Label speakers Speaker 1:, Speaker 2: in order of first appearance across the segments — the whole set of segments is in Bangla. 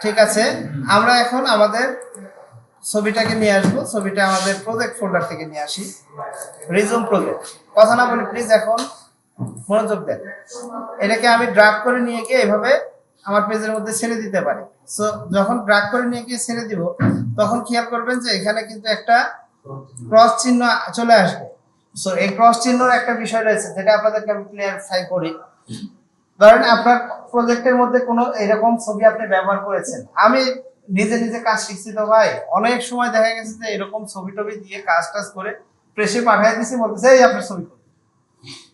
Speaker 1: ঠিক আছে, আমরা এখন আমাদের ছবিটাকে নিয়ে আসবো। ছবিটা আমাদের প্রজেক্ট ফোল্ডার থেকে নিয়ে আসি, রিজুম প্রজেক্ট। কথা না বলি প্লিজ, এখন মনোযোগ দেন। এটাকে আমি ড্রাগ করে নিয়ে গিয়ে এভাবে আমার পেজের মধ্যে ছেড়ে দিতে পারি। সো যখন ড্রাগ করে নিয়ে গিয়ে ছেড়ে দিব, তখন খেয়াল করবেন যে এখানে কিন্তু একটা ক্রস চিহ্ন চলে আসবে। সো এই ক্রস চিহ্নর একটা বিষয় রয়েছে, যেটা আপনাদেরকে আমি ক্লিয়ারিফাই করি। ধরেন আপনার প্রজেক্টের মধ্যে কোনো এরকম ছবি আপনি ব্যবহার করেছেন। আমি নিজে নিজে কাজ শিখছি তো ভাই, অনেক সময় দেখা গেছে যে এরকম ছবি টবি দিয়ে কাজ টাজ করে প্রেসে পাঠিয়ে দিছি, বলতেছে এই আপনার ছবি।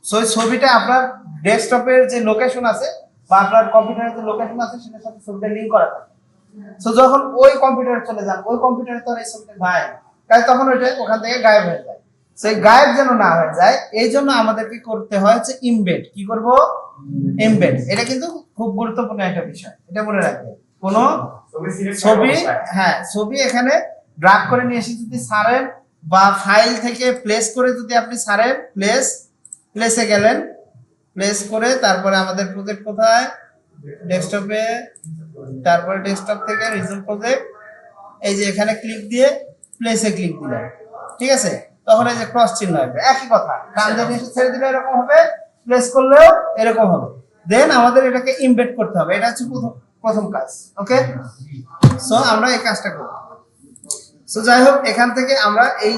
Speaker 1: সো এই ছবিটা আপনার ডেস্কটপের যে লোকেশন আছে বা আপনার কম্পিউটারের যে লোকেশন আছে সেটার সাথে ছবিটা লিংক করা থাকে। সো যখন ওই কম্পিউটারে চলে যান, ওই কম্পিউটারে তো আর এই ছবিটা নাই, তাই তখন ওইটা ওখান থেকে গায়েব হয়ে যায়। সেই গায়েব যেন না হয়ে যায়, এই জন্য আমাদেরকে করতে হয় হচ্ছে ইমবেড। কি করব? এমবেড। এটা কিন্তু খুব গুরুত্বপূর্ণ একটা বিষয়, এটা মনে রাখবেন। কোন ছবি, হ্যাঁ ছবি এখানে ড্রাগ করে নিয়ে এসে যদি সারেন বা ফাইল থেকে প্লেস করে যদি আপনি সারেন, প্লেসে গেলেন, প্লেস করে তারপরে আমাদের প্রজেক্ট কোথায়, ডেস্কটপে, তারপরে ডেস্কটপ থেকে রিজুম প্রজেক্ট, এই যে এখানে ক্লিক দিয়ে প্লেসে ক্লিক দিলেন, ঠিক আছে? তখন এই যে ক্রস চিহ্ন আসবে, একই কথা। ডান দিকে এসে ছেড়ে দিলে এরকম হবে, প্লেস করলেও এরকম হবে। দেন আমাদের এটাকে ইমবেড করতে হবে, এটা হচ্ছে প্রথম কাজ। ওকে, সো আমরা এই কাজটা করব। সো যাই হোক, এখান থেকে আমরা এই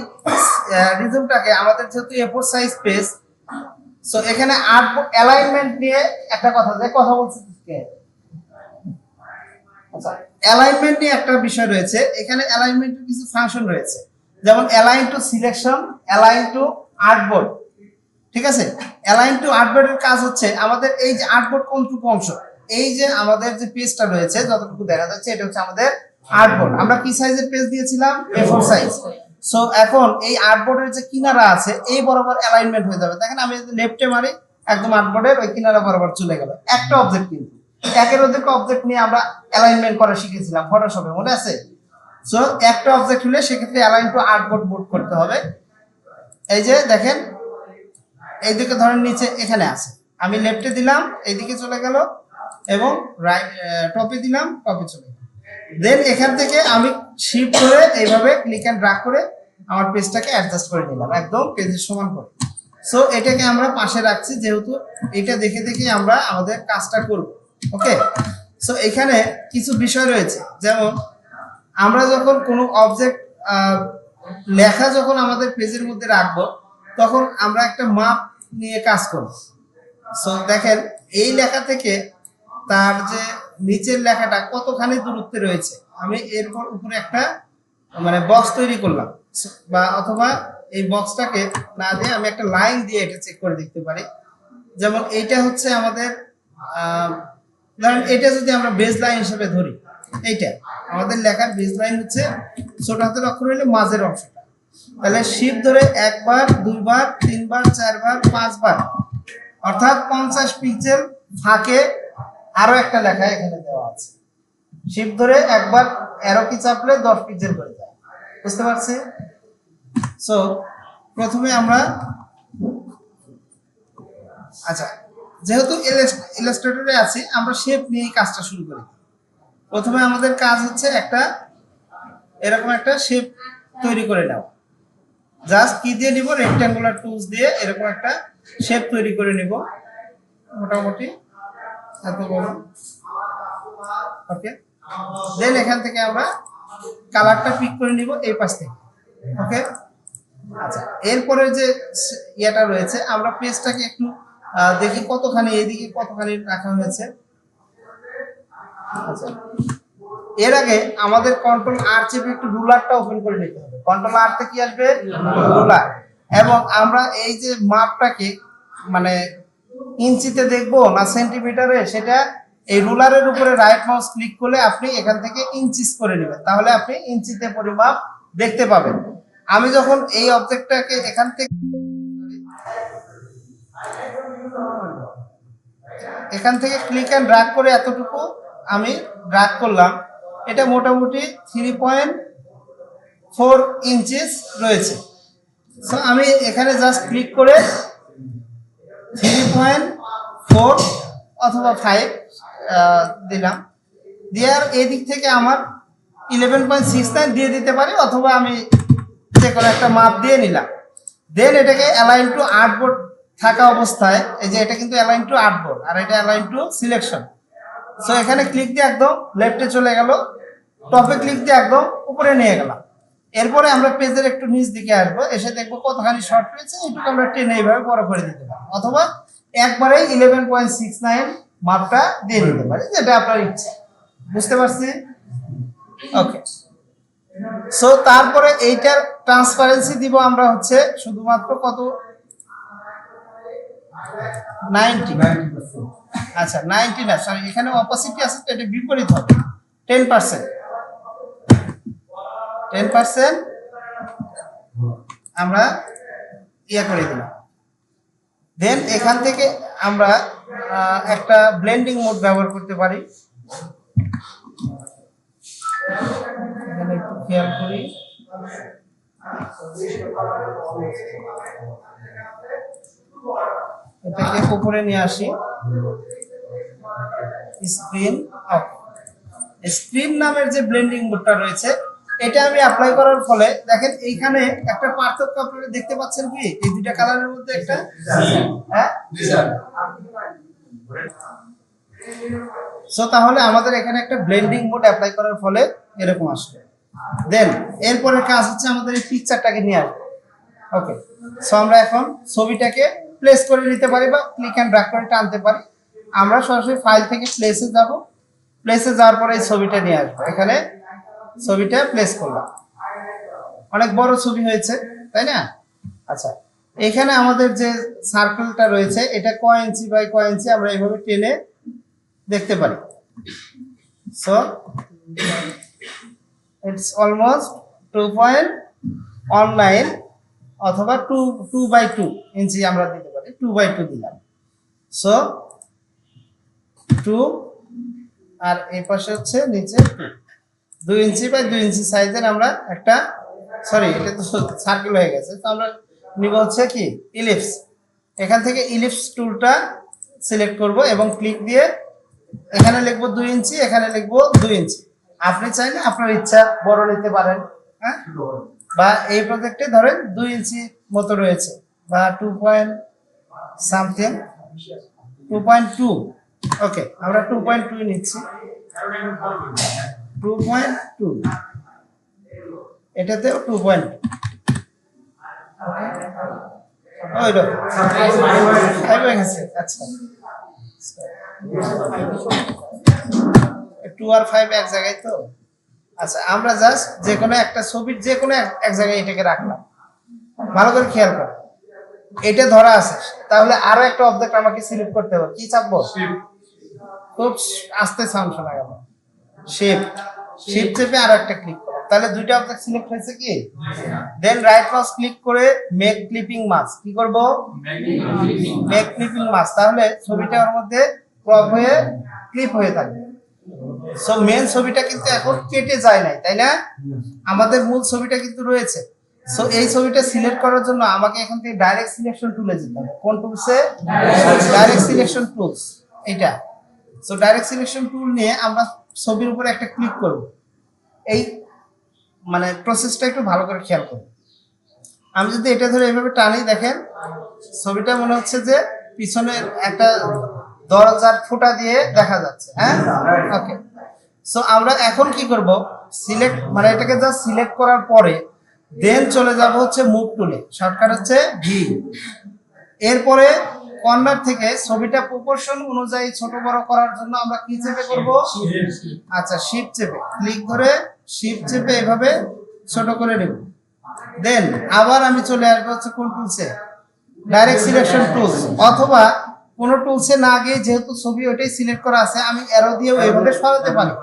Speaker 1: রিজুমটাকে, আমাদের যেহেতু A4 সাইজ পেজ, সো এখানে অ্যালাইনমেন্ট নিয়ে একটা কথা বলছি। আচ্ছা, অ্যালাইনমেন্ট নিয়ে একটা বিষয় রয়েছে এখানে। অ্যালাইনমেন্টের কিছু ফাংশন রয়েছে, যেমন align two selection, align two artboard. ঠিক আছে, অ্যালাইন টু আর্টবোর্ডের কাজ হচ্ছে আমাদের এই যে আর্টবোর্ড কোনটুকু অংশ, এই যে আমাদের যে পেজটা রয়েছে যতটুকু দেখা যাচ্ছে, এটা হচ্ছে আমাদের আর্টবোর্ড। আমরা কি সাইজের পেজ দিয়েছিলাম? A4 size. সো এখন এই আর্টবোর্ডের যে কিনারা আছে এই বরাবর অ্যালাইনমেন্ট হয়ে যাবে। দেখেন আমি যদি লেফটে মারি, একদম আর্টবোর্ডের ওই কিনারা বরাবর চলে গেল। একটা অবজেক্ট, কিন্তু একের অধিক অবজেক্ট নিয়ে আমরা অ্যালাইনমেন্ট করা শিখেছিলাম ফটোশপে, মনে আছে? সো একটা অবজেক্ট হলে সেক্ষেত্রে অ্যালাইন টু আর্টবোর্ড মোড করতে হবে। এই যে দেখেন, এইদিকে ধরেন নিচে এখানে আছে, আমি লেফটে দিলাম এইদিকে চলে গেল, এবং রাইট টপে দিলাম, টপে চলে গেল। দেন এখান থেকে আমি শিফট করে এইভাবে ক্লিক এন্ড ড্র্যাগ করে আমার পেজটাকে অ্যাডজাস্ট করে নিলাম একদম পেজের সমান করে। সো এটাকে আমরা পাশে রাখছি, যেহেতু এটা দেখে দেখে আমরা আমাদের কাজটা করব। ওকে, সো এখানে কিছু বিষয় রয়েছে, যেমন আমরা যখন কোনো অবজেক্ট লেখা যখন আমাদের পেজের মধ্যে রাখবো, তখন আমরা একটা মাপ নিয়ে কাজ করব। সো দেখেন, এই লেখা থেকে তার যে নিচের লেখাটা কতখানি দূরত্বে রয়েছে, আমি এরপর উপরে একটা মানে বক্স তৈরি করলাম, বা অথবা এই বক্সটাকে না দিয়ে আমি একটা লাইন দিয়ে এটা চেক করে দেখতে পারি। যেমন এইটা হচ্ছে আমাদের ধরেন এটা যদি আমরা বেজ লাইন হিসেবে ধরি, এইটা আমাদের লেখার বেজ লাইন হচ্ছে ছোট হাতের অক্ষর হলে মাঝের অংশটা, তাহলে শিফট ধরে একবার, দুইবার, তিনবার, চারবার, পাঁচবার, অর্থাৎ 50 পিক্সেল ফাঁকে আরো একটা লেখা এখানে দেওয়া আছে। শিফট ধরে একবার অ্যারো কি চাপলে 10 পিক্সেল করে যায়, বুঝতে পারছি? সো প্রথমে আমরা, আচ্ছা যেহেতু ইলাস্ট্রেটরে আছি, আমরা শেপ নিয়ে কাজটা শুরু করি। প্রথমে আমাদের কাজ হচ্ছে একটা এরকম একটা শেপ তৈরি করে নাও। জাস্ট কি দিয়ে নিব? রেক্ট্যাঙ্গুলার টুলস দিয়ে এরকম একটা শেপ তৈরি করে নিব, মোটামুটি এত বড়। ওকে, দেন এখান থেকে আমরা কালারটা পিক করে নিব এই পাশ থেকে। ওকে, আচ্ছা এরপরে যে ইয়েটা রয়েছে, আমরা পেজটাকে একটু দেখি কতখানি এদিকে কতখানি রাখা হয়েছে। আচ্ছা, এর আগে আমাদের কন্ট্রোল আর চেপে একটু রুলারটা ওপেন করে নিতে হবে। কন্ট্রোল আর তে কি আসবে? রুলার। এবং আমরা এই যে মাপটাকে মানে ইঞ্চিতে দেখবো না সেন্টিমিটারে, সেটা এই রুলারের উপরে রাইট মাউস ক্লিক করলে আপনি এখান থেকে ইঞ্চিস করে নেবেন, তাহলে আপনি ইঞ্চিতে পরিমাপ দেখতে পাবেন। আমি যখন এই অবজেক্টটাকে এখান থেকে ক্লিক এন্ড ড্র্যাগ করে এতটুকু আমি ড্র্যাগ করলাম, এটা মোটামুটি 3.4 ইঞ্চিস রয়েছে। সো আমি এখানে জাস্ট ক্লিক করে 3.4 অথবা 5 দিলাম, দেওয়ার এদিক থেকে আমার 11.69 দিয়ে দিতে পারি, অথবা আমি যে কোনো একটা মাপ দিয়ে নিলাম। দেন এটাকে অ্যালাইন টু আর্টবোর্ড থাকা অবস্থায়, এই যে এটা কিন্তু অ্যালাইন টু আর্টবোর্ড আর এটা অ্যালাইন টু সিলেকশন। সো এখানে ক্লিক দিয়ে একদম লেফটে চলে গেল, টপে ক্লিক দিয়ে একদম উপরে নিয়ে গেলাম। এরপরে আমরা পেজের একটু নিচ দিকে আসবো, এসে দেখবো কতখানি শর্ট রয়েছে, এইটুকু আমরা টেনে এইভাবে বড় করে দিতে পারি, অথবা একবারেই 11.69 মাপটা দিয়ে দিতে পারি, যেটা আপনার ইচ্ছা। বুঝতে পারছি? ওকে। সো তারপরে এইটার ট্রান্সপারেন্সি দিব আমরা হচ্ছে শুধুমাত্র কত, 90। আচ্ছা 90 না, সরি এখানে অপোজিট আছে তো, এটা বিপরীত হবে, 10%। 10% আমরা ইয়ে করে দিলাম। দেন এখান থেকে আমরা একটা ব্লেন্ডিং মোড ব্যবহার করতে পারি। এখানে একটু খেয়াল করি, এটাকে উপরে নিয়ে আসি, স্ক্রিন অফ। স্ক্রিন নামের যে ব্লেন্ডিং মোডটা রয়েছে, এটা আমি অ্যাপ্লাই করার ফলে দেখেন এইখানে একটা পার্থক্য আপনারা দেখতে পাচ্ছেন কি, এই দুইটা কালারের মধ্যে একটা, হ্যাঁ সো তাহলে আমাদের এখানে একটা ব্লেন্ডিং মোড অ্যাপ্লাই করার ফলে এরকম আসবে। দেন এরপরের কাজ হচ্ছে আমাদের এই পিকচারটাকে নিয়ে আসবে। ওকে, সো আমরা এখন ছবিটাকে প্লেস করে নিতে পারি বা ক্লিক এন্ড ড্র্যাগ করে টানতে পারি। আমরা সরাসরি ফাইল থেকে প্লেসে যাব, প্লেসে যাওয়ার পরে এই ছবিটা নিয়ে আসবো, এখানে ছবিটা প্লেস করলাম। অনেক বড় ছবি হয়েছে তাই না? আচ্ছা, এখানে আমাদের যে সার্কেলটা রয়েছে এটা কয় ইঞ্চি বাই কয় ইঞ্চি আমরা এইভাবে টেনে দেখতে পারি। সো ইটস অলমোস্ট 2.19 অথবা 2 ইঞ্চি আমরা দিতে পারি, 2 দিলাম। সো 2 আর এই পাশে হচ্ছে নিচে 2 ইঞ্চি বাই 2 ইঞ্চি সাইজের আমরা একটা, সরি এটা তো সার্কেল হয়ে গেছে, তো আমরা নিব হচ্ছে কি ইলিপস। এখান থেকে ইলিপস টুলটা সিলেক্ট করব এবং ক্লিক দিয়ে এখানে লিখবো 2 ইঞ্চি, এখানে লিখবো 2 ইঞ্চি। আপনি চাইলে আপনার ইচ্ছা বড় নিতে পারেন, হ্যাঁ, বা এই প্রজেক্টে ধরেন 2 ইঞ্চি মতো রয়েছে বা 2.2। ওকে, আমরা 2.2 নিচ্ছি, 2.2, এটাতেও 2.2। আচ্ছা 2 আর 5 এক জায়গায় তো। আচ্ছা, আমরা জাস্ট যে কোনো একটা ছবির যে কোনো এক জায়গায় এটাকে রাখলাম। ভালো করে খেয়াল করো, এটা ধরা আছে, তাহলে আরো একটা অবজেক্ট আমাকে সিলেক্ট করতে হবে। কি চাপবো? খুব আস্তে সাউন্ড শোনা গেল। শিফট চেপে আর একটা ক্লিক করো, তাহলে দুইটা অবজেক্ট সিলেক্ট হয়েছে কি? দেন রাইট মাউস ক্লিক করে মেক ক্লিপিং মাস্ক, কি করব? মেক ক্লিপিং মাস্ক, তাহলে ছবিটা ওর মধ্যে ক্রপ হয়ে ক্লিপ হয়ে থাকবে। সো মেন ছবিটা কিন্তু এখন কেটে যায় নাই, তাই না? আমাদের মূল ছবিটা কিন্তু রয়েছে। সো এই ছবিটা সিলেক্ট করার জন্য আমাকে এখান থেকে ডাইরেক্ট সিলেকশন টুলে যেতে হবে। কোন টুলসে? ডাইরেক্ট সিলেকশন টুলস, এটা। সো ডাইরেক্ট সিলেকশন টুল নিয়ে আমরা ছবির উপরে একটা ক্লিক করব। এই মানে প্রসেসটা একটু ভালো করে খেয়াল করুন। আমি যদি এটা ধরে এইভাবে টানি, দেখেন ছবিটা মনে হচ্ছে যে পিছনের একটা দরজার ফুটা দিয়ে দেখা যাচ্ছে, হ্যাঁ। ওকে, সো আমরা এখন কি করব? সিলেক্ট মানে এটাকে জাস্ট সিলেক্ট করার পরে দেন চলে যাব হচ্ছে মুভ টুলে, শর্টকাট হচ্ছে ভি। এরপরে কর্নার থেকে ছবিটা প্রপোর্শন অনুযায়ী ছোট বড় করার জন্য আমরা কি চেপে করব? আচ্ছা, শিফট চেপে, ক্লিক ধরে শিফট চেপে এভাবে ছোট করে নেব। দেন আবার আমি চলে আসবো হচ্ছে কোন টুলসে? ডাইরেক্ট সিলেকশন টুলস, অথবা কোনো টুলসে না গিয়ে যেহেতু ছবি ওইটাই সিলেক্ট করা আছে, আমি অ্যারো দিয়েও এইভাবে সরাতে পারি।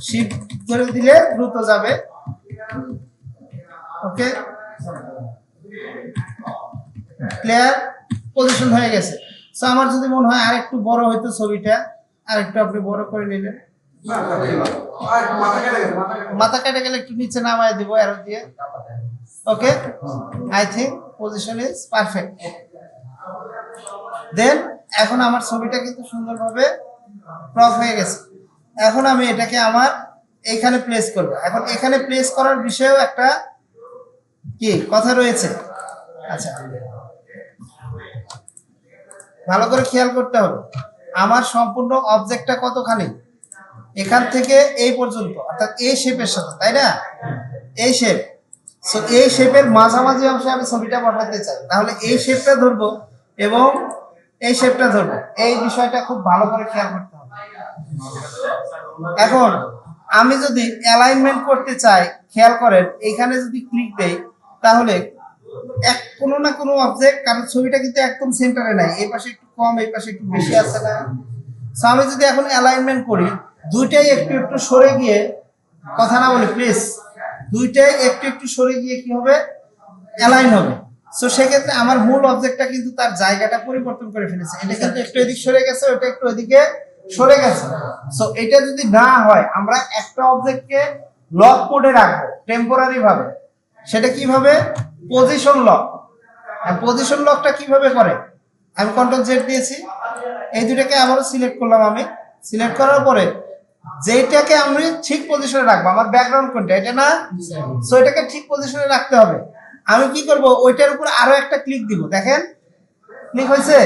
Speaker 1: শিফট ধরে দিলে দ্রুত যাবে। ওকে, ক্লিয়ার, পজিশন হয়ে গেছে। সো আমার যদি মনে হয় আর একটু বড় হইতো ছবিটা, আর একটু আপনি বড় করে নিলেন, মাথা কেটে গেলে একটু নিচে নামায় দিব অ্যারো দিয়ে। Okay, I think position is perfect. Then এখন আমার ছবিটা কিন্তু সুন্দরভাবে ক্রপ হয়ে গেছে। এখন আমি এটাকে আমার এখানে প্লেস করব। এখন এখানে প্লেস করার বিষয়েও একটা কি কথা রয়েছে। আচ্ছা, ভালো করে খেয়াল করতে হবে, আমার সম্পূর্ণ অবজেক্টটা কতখানি, এখান থেকে এই পর্যন্ত, অর্থাৎ এই শেপের সাথে, তাই না? এই শেপ। সো এই শেপের মাঝামাঝি অংশে আমি ছবিটা বসাতে চাই, তাহলে এই শেপটা ধরবো এবং এই শেপটা ধরবো। এই বিষয়টা খুব ভালো করে খেয়াল করতে হবে। এখন আমি যদি অ্যালাইনমেন্ট করতে চাই, খেয়াল করেন এখানে যদি ক্লিক দেই তাহলে কোনো না কোনো অবজেক্ট, কারণ ছবিটা কিন্তু একদম সেন্টারে নাই, এই পাশে একটু কম এই পাশে একটু বেশি আছে না? সো আমি যদি এখন অ্যালাইনমেন্ট করি, দুইটাই একটু একটু সরে গিয়ে, কথা না বলি প্লিজ, দুইটাই একটু একটু সরে গিয়ে কি হবে, অ্যালাইন হবে। সো সেক্ষেত্রে আমার মূল অবজেক্টটা কিন্তু তার জায়গাটা পরিবর্তন করে ফেলেছে, এটা কিন্তু একটু এদিক সরে গেছে, ওটা একটু ওদিকে সরে গেছে। সো এটা যদি না হয়, আমরা একটা অবজেক্টকে লক মোডে রাখবো টেম্পোরারি ভাবে, সেটা কিভাবে, পজিশন লক। পজিশন লকটা কিভাবে করে, আমি কন্ট্রোল জেড দিয়েছি, এই দুটাকে আবারও সিলেক্ট করলাম, আমি সিলেক্ট করার পরে যেটাকে আমি ঠিক পজিশনে রাখবো, আমার ব্যাকগ্রাউন্ড কোনটা, এটা না? সো এটাকে ঠিক পজিশনে রাখতে হবে। আমি কি করব, ওইটার উপর আরো একটা ক্লিক দিব, দেখেন ক্লিক হয়েছে।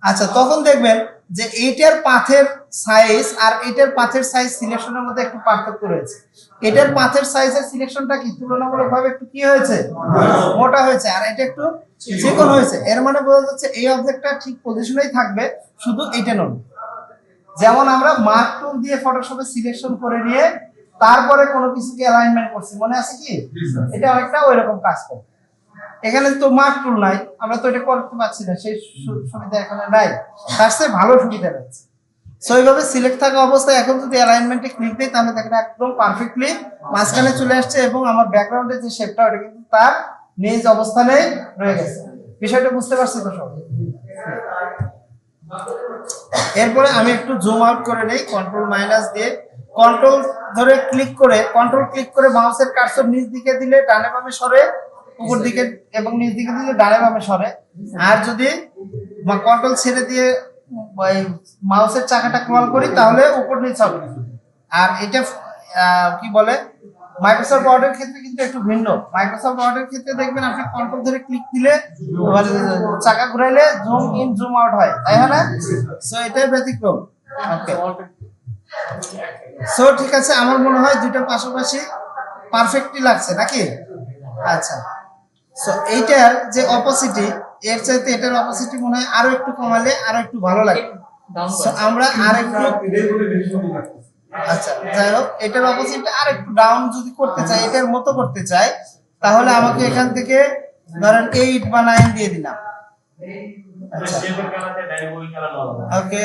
Speaker 1: আচ্ছা, তখন দেখবেন যে এইটার পাথের সাইজ আর এটার পাথের সাইজ সিলেকশনের মধ্যে একটু পার্থক্য রয়েছে। এটার পাথের সাইজের সিলেকশনটা কি তুলনামূলকভাবে একটু কি হয়েছে, মোটা হয়েছে, আর এটা একটু চিকন হয়েছে। এর মানে বোঝা যাচ্ছে এই অবজেক্টটা ঠিক পজিশনেই থাকবে, শুধু এইটা নয়। যেমন আমরা মার্ক টুল দিয়ে ফটোশপে সিলেকশন করে নিয়ে তারপরে কোনো কিছুকে অ্যালাইনমেন্ট করছি, মনে আছে কি? এটা অনেকটা ওইরকম কাজ করে। এখানে তো মার্ক টুল নাই, আমরা তো এটা করতে পারছি না, সেই সুবিধা এখানে নাই, তার চেয়ে ভালো সুবিধা রয়েছে। সো এইভাবে সিলেক্ট থাকা অবস্থায় এখন যদি অ্যালাইনমেন্টে ক্লিক দিই, তাহলে দেখেন একদম পারফেক্টলি মাঝখানে চলে আসছে এবং আমার ব্যাকগ্রাউন্ডের যে শেপটা ওটা কিন্তু তার নিজ অবস্থানেই রয়ে গেছে। বিষয়টা বুঝতে পারছি তো সবাই? এরপরে আমি একটু জুম আউট করে নেই কন্ট্রোল মাইনাস দিয়ে, কন্ট্রোল ধরে ক্লিক করে, কন্ট্রোল ক্লিক করে মাউসের কার্সর নিচ দিকে দিলে ডানে বামে সরে, উপর দিকে এবং নিচ দিকে দিলে ডানে বামে সরে। আর যদি কন্ট্রোল ছেড়ে দিয়ে মাউসের চাকাটা ক্রল করি তাহলে উপর নিচ হবে। আর এটা কি বলে, মাইক্রোসফট ওয়ার্ডের ক্ষেত্রে কিন্তু একটু ভিন্ন। মাইক্রোসফট ওয়ার্ডের ক্ষেত্রে দেখবেন আপনি কন্ট্রোল ধরে ক্লিক দিলে চাকা ঘুরাইলে জুম ইন জুম আউট হয়, তাই না? সো এটাই ব্যতিক্রম। ওকে, সো ঠিক আছে, আমার মনে হয় দুইটা পাশাপাশি পারফেক্টলি লাগছে নাকি? আচ্ছা, সো এইটার যে অপোসিটি, এর চাইতে এটার অপোসিটি মনে হয় আরো একটু কমালে আরো একটু ভালো লাগে। সো আমরা আর একটু, আচ্ছা যাই হোক, এটার অপোজিট আর একটু ডাউন যদি করতে চাই, এটার মতো করতে চাই, তাহলে আমাকে এখান থেকে ধরেন 8 বা 9 দিয়ে দিলাম। আচ্ছা, ওকে,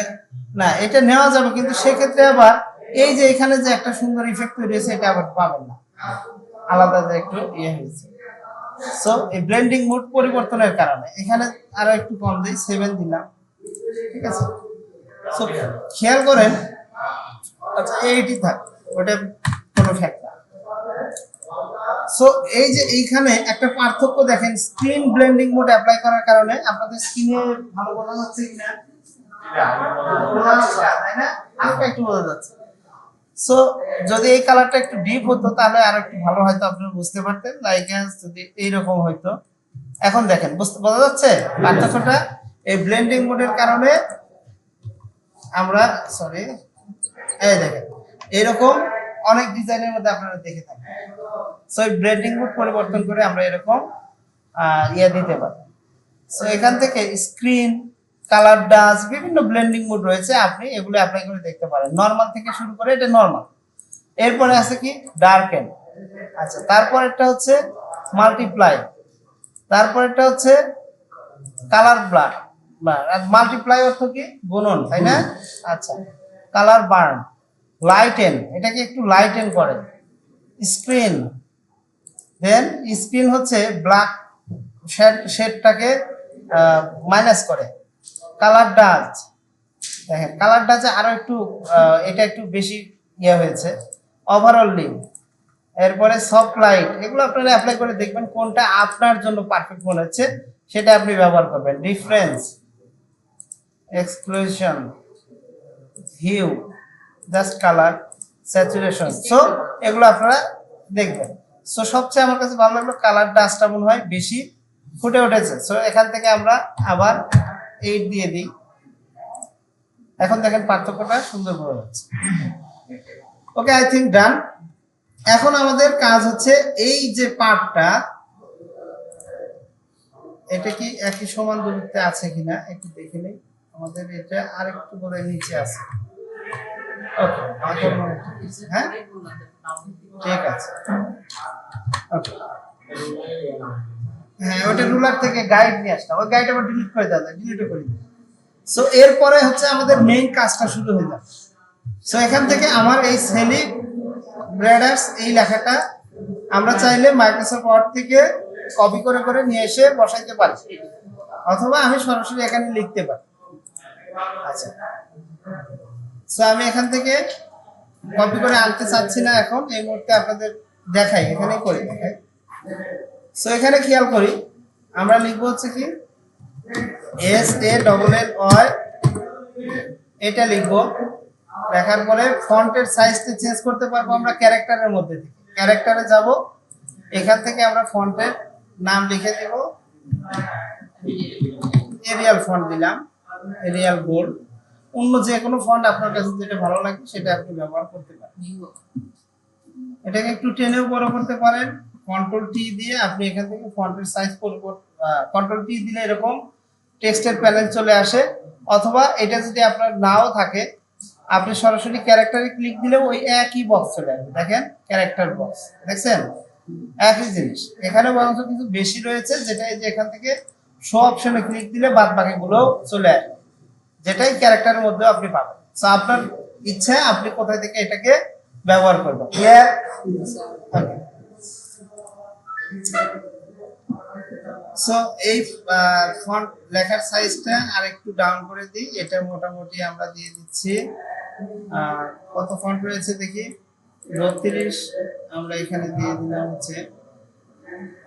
Speaker 1: না এটা নেওয়া যাবে, কিন্তু সেক্ষেত্রে আবার এই যে এখানে যে একটা সুন্দর ইফেক্ট তৈরি হয়েছে, এটা আবার পাবেন না, আলাদা যে একটু ইয়ে হয়েছে। সো এই ব্লেন্ডিং মোড পরিবর্তনের কারণে এখানে আরো একটু কম দিই, 7 দিলাম, ঠিক আছে? সো খেয়াল করেন, আচ্ছা এইটি থাক, ওটা কোনো ফ্যাক্ট না। সো এই যে এইখানে একটা পার্থক্য দেখেন, স্ক্রিন ব্লেন্ডিং মোড অ্যাপ্লাই করার কারণে আপনাদের স্ক্রিনে ভালো বোঝা যাচ্ছে কিনা, তাই না? হালকা একটু বোঝা যাচ্ছে। সো যদি এই কালারটা একটু ডিপ হতো তাহলে আরো একটু ভালো হয়তো আপনারা বুঝতে পারতেন, লাইক যদি এইরকম হইতো। এখন দেখেন বোঝা যাচ্ছে পার্থক্যটা, এই ব্লেন্ডিং মোডের কারণে আমরা, সরি, এই দেখেন এরকম অনেক ডিজাইনের মধ্যে আপনারা দেখে থাকেন। সো এই ব্লেন্ডিং মোড পরিবর্তন করে আমরা এরকম ইয়ে দিতে পারি। সো এখান থেকে স্ক্রিন, কালার ডাস, বিভিন্ন ব্লেন্ডিং মোড রয়েছে, আপনি এগুলো অ্যাপ্লাই করে দেখতে পারেন। নরমাল থেকে শুরু করে, এটা নরমাল। এরপরে আছে কি ডার্কেন, আচ্ছা, তারপর একটা হচ্ছে মাল্টিপ্লাই, তারপর একটা হচ্ছে কালার ব্লার, মাল্টিপ্লাই অর্থ কি গুণন, তাই না? আচ্ছা, কালার বার্ন, লাইটেন, এটাকে একটু লাইটেন করে, স্ক্রিন, দেন স্ক্রিন হচ্ছে ব্ল্যাক শেডটাকে মাইনাস করে, কালার ডাচ, দেখেন কালার ডাচে আরো একটু এটা একটু বেশি ইয়ে হয়েছে, ওভারঅল লিঙ্ক, এরপরে সফট লাইট, এগুলো আপনারা অ্যাপ্লাই করে দেখবেন কোনটা আপনার জন্য পারফেক্ট মনে হচ্ছে, সেটা আপনি ব্যবহার করবেন। Difference, exclusion, hue, just colour, saturation. So এগুলো আপনারা দেখবেন। সো সবচেয়ে আমার কাছে ভালো লাগলো কালার ডাস্টটা মনে হয় বেশি ফুটে উঠেছে। সো এখান থেকে আমরা আবার 8 দিয়ে দিই। এখন দেখেন পার্থক্যটা সুন্দর বোঝা যাচ্ছে। ওকে, আই থিঙ্ক ডান। এখন আমাদের কাজ হচ্ছে এই যে পার্টটা, এটা কি একই সমান দূরত্বে আছে কিনা একটু দেখে নেই। আমাদের এটা আরেকটু করে নিচে আছে। ওকে, এখন হ্যাঁ ঠিক আছে। ওকে, হ্যাঁ ওটা রুলার থেকে গাইড নিয়ে আসলাম, ওই গাইড আবার ডিলিট করে দেওয়া যায়, ডিলিট করে দিই। সো এরপরে হচ্ছে আমাদের মেইন কাজটা শুরু হয়ে যাবে। সো এখান থেকে আমার এই সেলি ব্রেডার্স এই লেখাটা আমরা চাইলে মাইক্রোসফট ওয়ার্ড থেকে কপি করে করে নিয়ে এসে বসাইতে পারি, অথবা আমি সরাসরি এখানে লিখতে পারি। আচ্ছা, সো আমি এখান থেকে কপি করে আনতে চাচ্ছি না এখন এই মুহূর্তে, আপনাদের দেখাই, এখানে করে দেখাই। সো এখানে খেয়াল করি, আমরা লিখবো হচ্ছে কি SANNY, এটা লিখবো। লেখার পরে ফন্টের সাইজটা চেঞ্জ করতে পারবো আমরা ক্যারেক্টারের মধ্যে থেকে। ক্যারেক্টারে যাব, এখান থেকে আমরা ফন্টের নাম লিখে দেব, এরিয়াল ফন্ট দিলাম, এরিয়াল বোল্ড। অন্য যে কোনো ফন্ট আপনার কাছে যেটা ভালো লাগে সেটা আপনি ব্যবহার করতে পারেন। এটাকে একটু টেনেও বড় করতে পারেন। কন্ট্রোল টি দিয়ে আপনি এখান থেকে ফন্টের সাইজ কন্ট্রোল টি দিলে এরকম টেক্সটের প্যানেল চলে আসে। অথবা এটা যদি আপনার নাও থাকে, আপনি সরাসরি ক্যারেক্টারে ক্লিক দিলে ওই একই বক্স চলে আসবে। দেখেন ক্যারেক্টার বক্স, দেখছেন একই জিনিস। এখানে বরং কিছু বেশি রয়েছে, যেটা এই যে এখান থেকে শো অপশনে ক্লিক দিলে বাদ বাকিগুলো চলে আসবে, যেটাই ক্যারেক্টারের মধ্যে আপনি পাবেন। সো আপনার ইচ্ছা আপনি কোথায় থেকে এটাকে ব্যবহার করবেন। ক্লিয়ার? সো এই ফন্ট লেখার সাইজটা আর একটু ডাউন করে দিই। এটা মোটামুটি আমরা দিয়ে দিচ্ছি, কত ফন্ট রয়েছে দেখি, 32। আমরা এখানে দিয়ে দিলাম হচ্ছে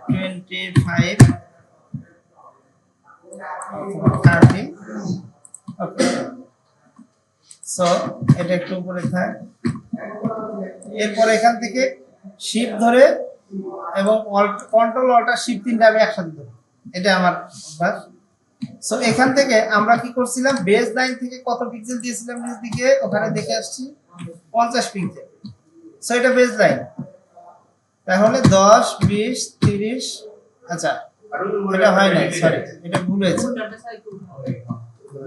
Speaker 1: 25 অথবা 30। ওকে, সো এটা একটু উপরে থাক। এরপর এখান থেকে শিফট ধরে এবং কন্ট্রোল অল্টার শিফট 3টা আমি একসাথে ধরি, এটা আমার অভ্যাস। সো এখান থেকে আমরা কি করছিলাম, বেস লাইন থেকে কত পিক্সেল দিয়েছিলাম নিচ দিকে, ওখানে দেখে আসছি 50 পিক্সেল। সো এটা বেস লাইন, তাহলে 10 20 30। আচ্ছা এটা হয় না, সরি এটা ভুল হয়েছে,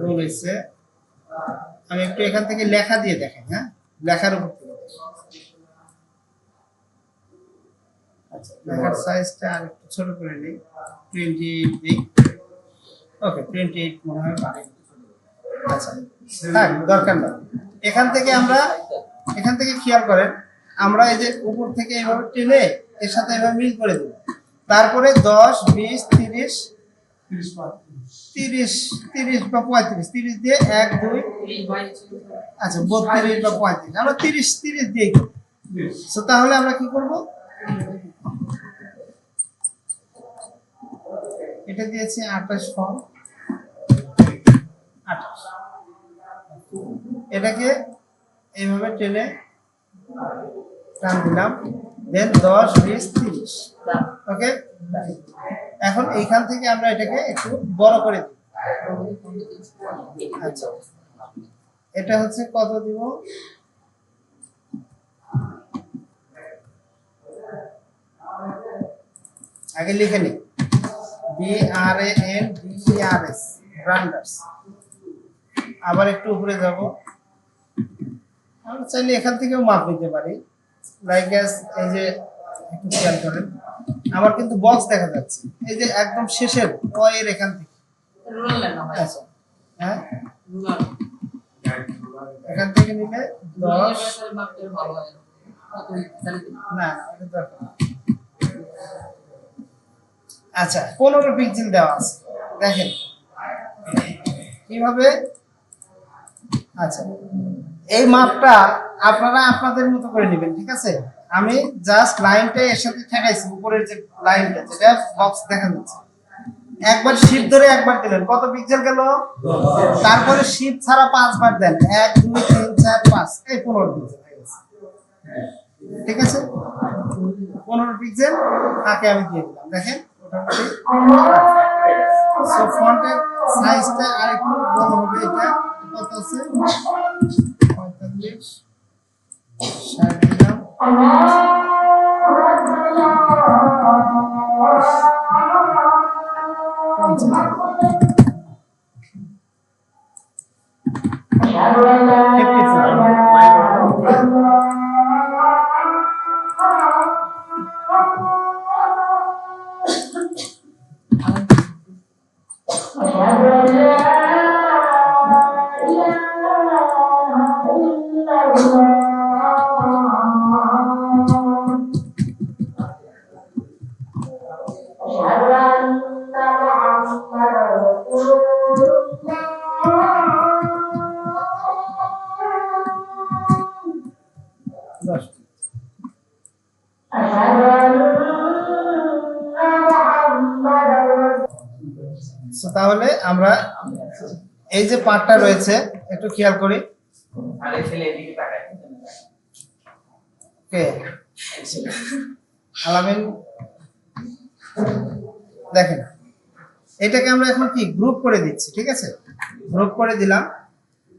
Speaker 1: ভুল হয়েছে। আমি একটু এখান থেকে লেখা দিয়ে দেখেন, হ্যাঁ লেখার উপর থেকে। আচ্ছা লেখার সাইজটা আর একটু ছোট করে নিই, 28। ওকে 28 মনে হয় পারে। আচ্ছা থাক, দরকার নেই। এখান থেকে আমরা এখান থেকে খেয়াল করেন, আমরা এই যে উপর থেকে এইভাবে টেনে এর সাথে এভাবে মিল করে দেব। তারপরে 10 20 30 30 30 বা 35, 30 দিয়ে 1 2, আচ্ছা 32 বা 35, আমরা 30 30 দিয়ে দিই। সো তাহলে আমরা কি করব, এটা দিয়েছি 28 ফন্ট, 28। এটাকে এইভাবে টেনে টান দিলাম, দেন 10 20 30। ওকে, এখন এইখান থেকে আমরা এটাকে একটু বড় করে দিই। আচ্ছা এটা হচ্ছে কত দিব, আগে লিখে নিই, BRANDERS, ব্র্যান্ডার্স। আবার একটু উপরে যাব, আমরা চাইলে এখান থেকেও মাপ নিতে পারি। লাইক এই যে একটু খেয়াল করেন, আমার কিন্তু বক্স দেখা যাচ্ছে, এই যে একদম শেষের এর এখান থেকে। আচ্ছা হ্যাঁ, এখান থেকে নিলে 10 না, এটা দরকার না। আচ্ছা 15 পিক্সেল দেওয়া আছে, দেখেন কিভাবে। আচ্ছা এই মাপটা আপনারা আপনাদের মতো করে নেবেন, ঠিক আছে। আমি জাস্ট লাইনটা এর সাথে ঠেকাইছি, উপরের যে লাইনটা যেটা বক্স দেখা যাচ্ছে, একবার শিফট ধরে একবার দিলেন, কত পিক্সেল গেল? তারপরে শিফট ছাড়া 5 বার দেন, 1 2 3 4 5, এই 15 পিক্সেল হয়ে গেছে। ঠিক আছে, 15 পিক্সেল তাকে আমি দিয়ে দিলাম। দেখেন সো ফন্টের সাইজটা আরেকটু বড় হবে। এটা কত আছে? 45 60 দিলাম। তাহলে আমরা এই যে পার্টটা রয়েছে একটু খেয়াল করি। আলামিন দেখেন, এটাকে আমরা এখন কি গ্রুপ করে দিচ্ছি। ঠিক আছে, গ্রুপ করে দিলাম।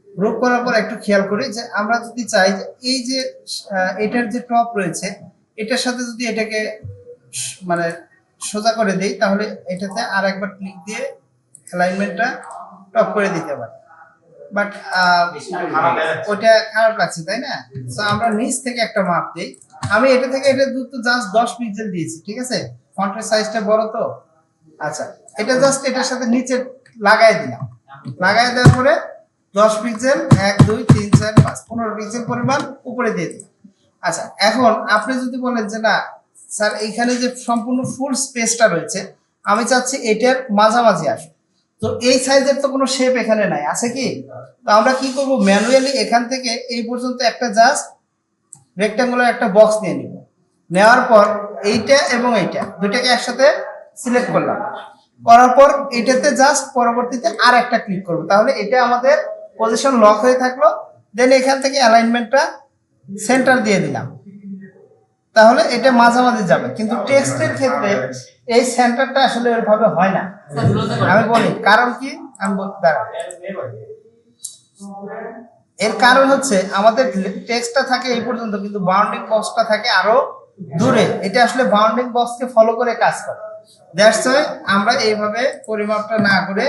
Speaker 1: গ্রুপ করার পর একটু খেয়াল করি যে আমরা যদি চাই যে এই যে এটার যে টপ রয়েছে এটার সাথে যদি এটাকে মানে সোজা করে দেই, তাহলে এটাতে আর একবার ক্লিক দিয়ে অ্যালাইনমেন্টটা টপ করে দিতে পারি। বাট ওটা খারাপ লাগছে, তাই না? তো আমরা নিচ থেকে একটা মাপ দিই। আমি এটা থেকে এটা দ্রুত জাস্ট 10 পিক্সেল দিয়েছি। ঠিক আছে, ফন্টের সাইজটা বড় তো। আচ্ছা, এটা জাস্ট এটার সাথে নিচে লাগাই দিলাম। লাগাই দেওয়ার পরে 10 পিক্সেল 1 2 3 4 5 15 পিক্সেল পরিমাণ উপরে দিয়ে দিলাম। আচ্ছা, এখন আপনি যদি বলেন যে না স্যার এইখানে যে সম্পূর্ণ ফুল স্পেসটা রয়েছে আমি চাচ্ছি এটার মাঝামাঝি আসে, তো এই সাইজের তো কোনো শেপ এখানে নাই, আছে কি? তো আমরা কি করব, ম্যানুয়ালি এখান থেকে এই পর্যন্ত একটা জাস্ট রেক্ট্যাঙ্গুলার একটা বক্স নিয়ে নিব। নেওয়ার পর এইটা এবং এইটা দুটাকে একসাথে সিলেক্ট করলাম। করার পর এটাতে জাস্ট পরবর্তীতে আর একটা ক্লিক করব, তাহলে এটা আমাদের পজিশন লক হয়ে থাকলো। দেন এখান থেকে অ্যালাইনমেন্টটা সেন্টার দিয়ে দিলাম, তাহলে এটা মাঝামাঝি যাবে। কিন্তু টেক্সটের ক্ষেত্রে এই সেন্টারটা আসলে ওইভাবে হয় না। আমি বলি কারণ কি, আমি বলতে দাঁড়াবো। এর কারণ হচ্ছে আমাদের টেক্সটটা থাকে এই পর্যন্ত, কিন্তু বাউন্ডিং বক্সটা থাকে আরো দূরে। এটা আসলে বাউন্ডিং বক্সকে ফলো করে কাজ করে। দ্যাটস ওয়াই আমরা এইভাবে পরিমাপটা না করে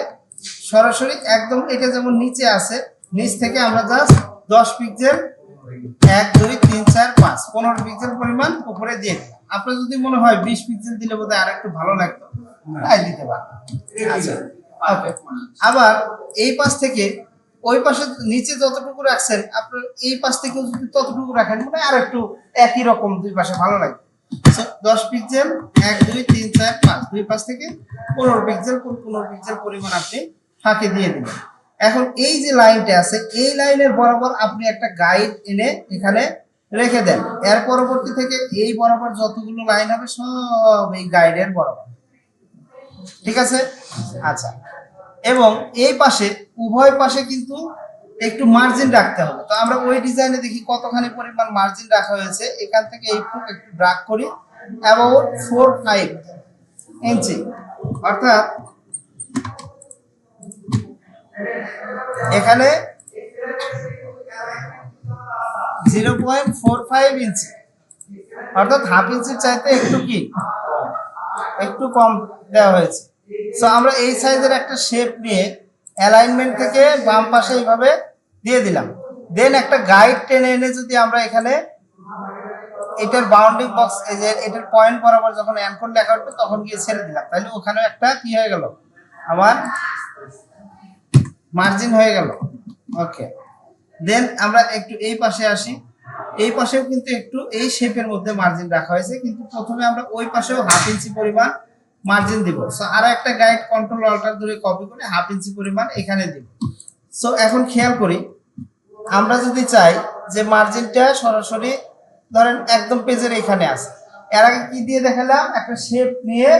Speaker 1: সরাসরি একদম এটা যেমন নিচে আছে, নিচ থেকে আমরা জাস্ট 10 পিক্সেল 1 2 3 4 5 15 পিক্সেল পরিমাণ উপরে দিয়ে দিই। আপনার যদি মনে হয় 20 পিক্সেল দিলে বোধহয় আর একটু ভালো লাগতো, তাই দিতে পারেন। আচ্ছা, ওকে। আবার এই পাশ থেকে ওই পাশে নিচে যতটুকু রাখছেন আপনার এই পাশ থেকেও যদি ততটুকু রাখেন, মানে আর একটু একই রকম দুই পাশে ভালো লাগবে। 10 পিক্সেল 1 2 3 4 5 দুই পাশ থেকে 15 পিক্সেল 15 পিক্সেল পরিমাণ আপনি ফাঁকে দিয়ে দিবেন। এখন এই যে লাইনটা আছে এই লাইনের বরাবর আপনি একটা গাইড এনে এখানে রেখে দেন। এর পরবর্তী থেকে এই বরাবর যতগুলো লাইন হবে সব এই গাইডের বরাবর। ঠিক আছে, আচ্ছা। এবং এই পাশে উভয় পাশে কিন্তু একটু মার্জিন রাখতে হবে। তো আমরা ওই ডিজাইনে দেখি কতখানি পরিমাণ মার্জিন রাখা হয়েছে। এখান থেকে একটু ড্রাগ করি অ্যাবাউট 4-5 ইঞ্চি, অর্থাৎ এখানে 0.45 ইঞ্চি, অর্থাৎ হাফ ইঞ্চির চাইতে একটু কি একটু কম দেওয়া হয়েছে। সো আমরা এই সাইজের একটা শেপ নিয়ে অ্যালাইনমেন্ট থেকে বাম পাশে এইভাবে দিয়ে দিলাম। দেন একটা গাইড টেনে এনে যদি আমরা এখানে এটার বাউন্ডিং বক্স এই যে এটার পয়েন্ট বরাবর যখন অ্যানকোড লেখা উঠবে তখন গিয়ে ছেড়ে দিলাম, তাহলে ওখানে একটা কি হয়ে গেল, আমার মার্জিন হয়ে গেল। ওকে, দেন আমরা একটু এই পাশে আসি। এই পাশেও কিন্তু একটু এই শেপের মধ্যে মার্জিন রাখা হয়েছে, কিন্তু প্রথমে আমরা ওই পাশেও হাফ ইঞ্চি পরিমাণ মার্জিন দিব। সো আরো একটা গাইড কন্ট্রোল অল্টার ধরে কপি করে হাফ ইঞ্চি পরিমাণ এখানে দিব। সো এখন খেয়াল করি, আমরা যদি চাই যে মার্জিনটা সরাসরি ধরেন একদম পেজের এখানে আছে, এর আগে কি দিয়ে দেখালাম, একটা শেপ নিয়ে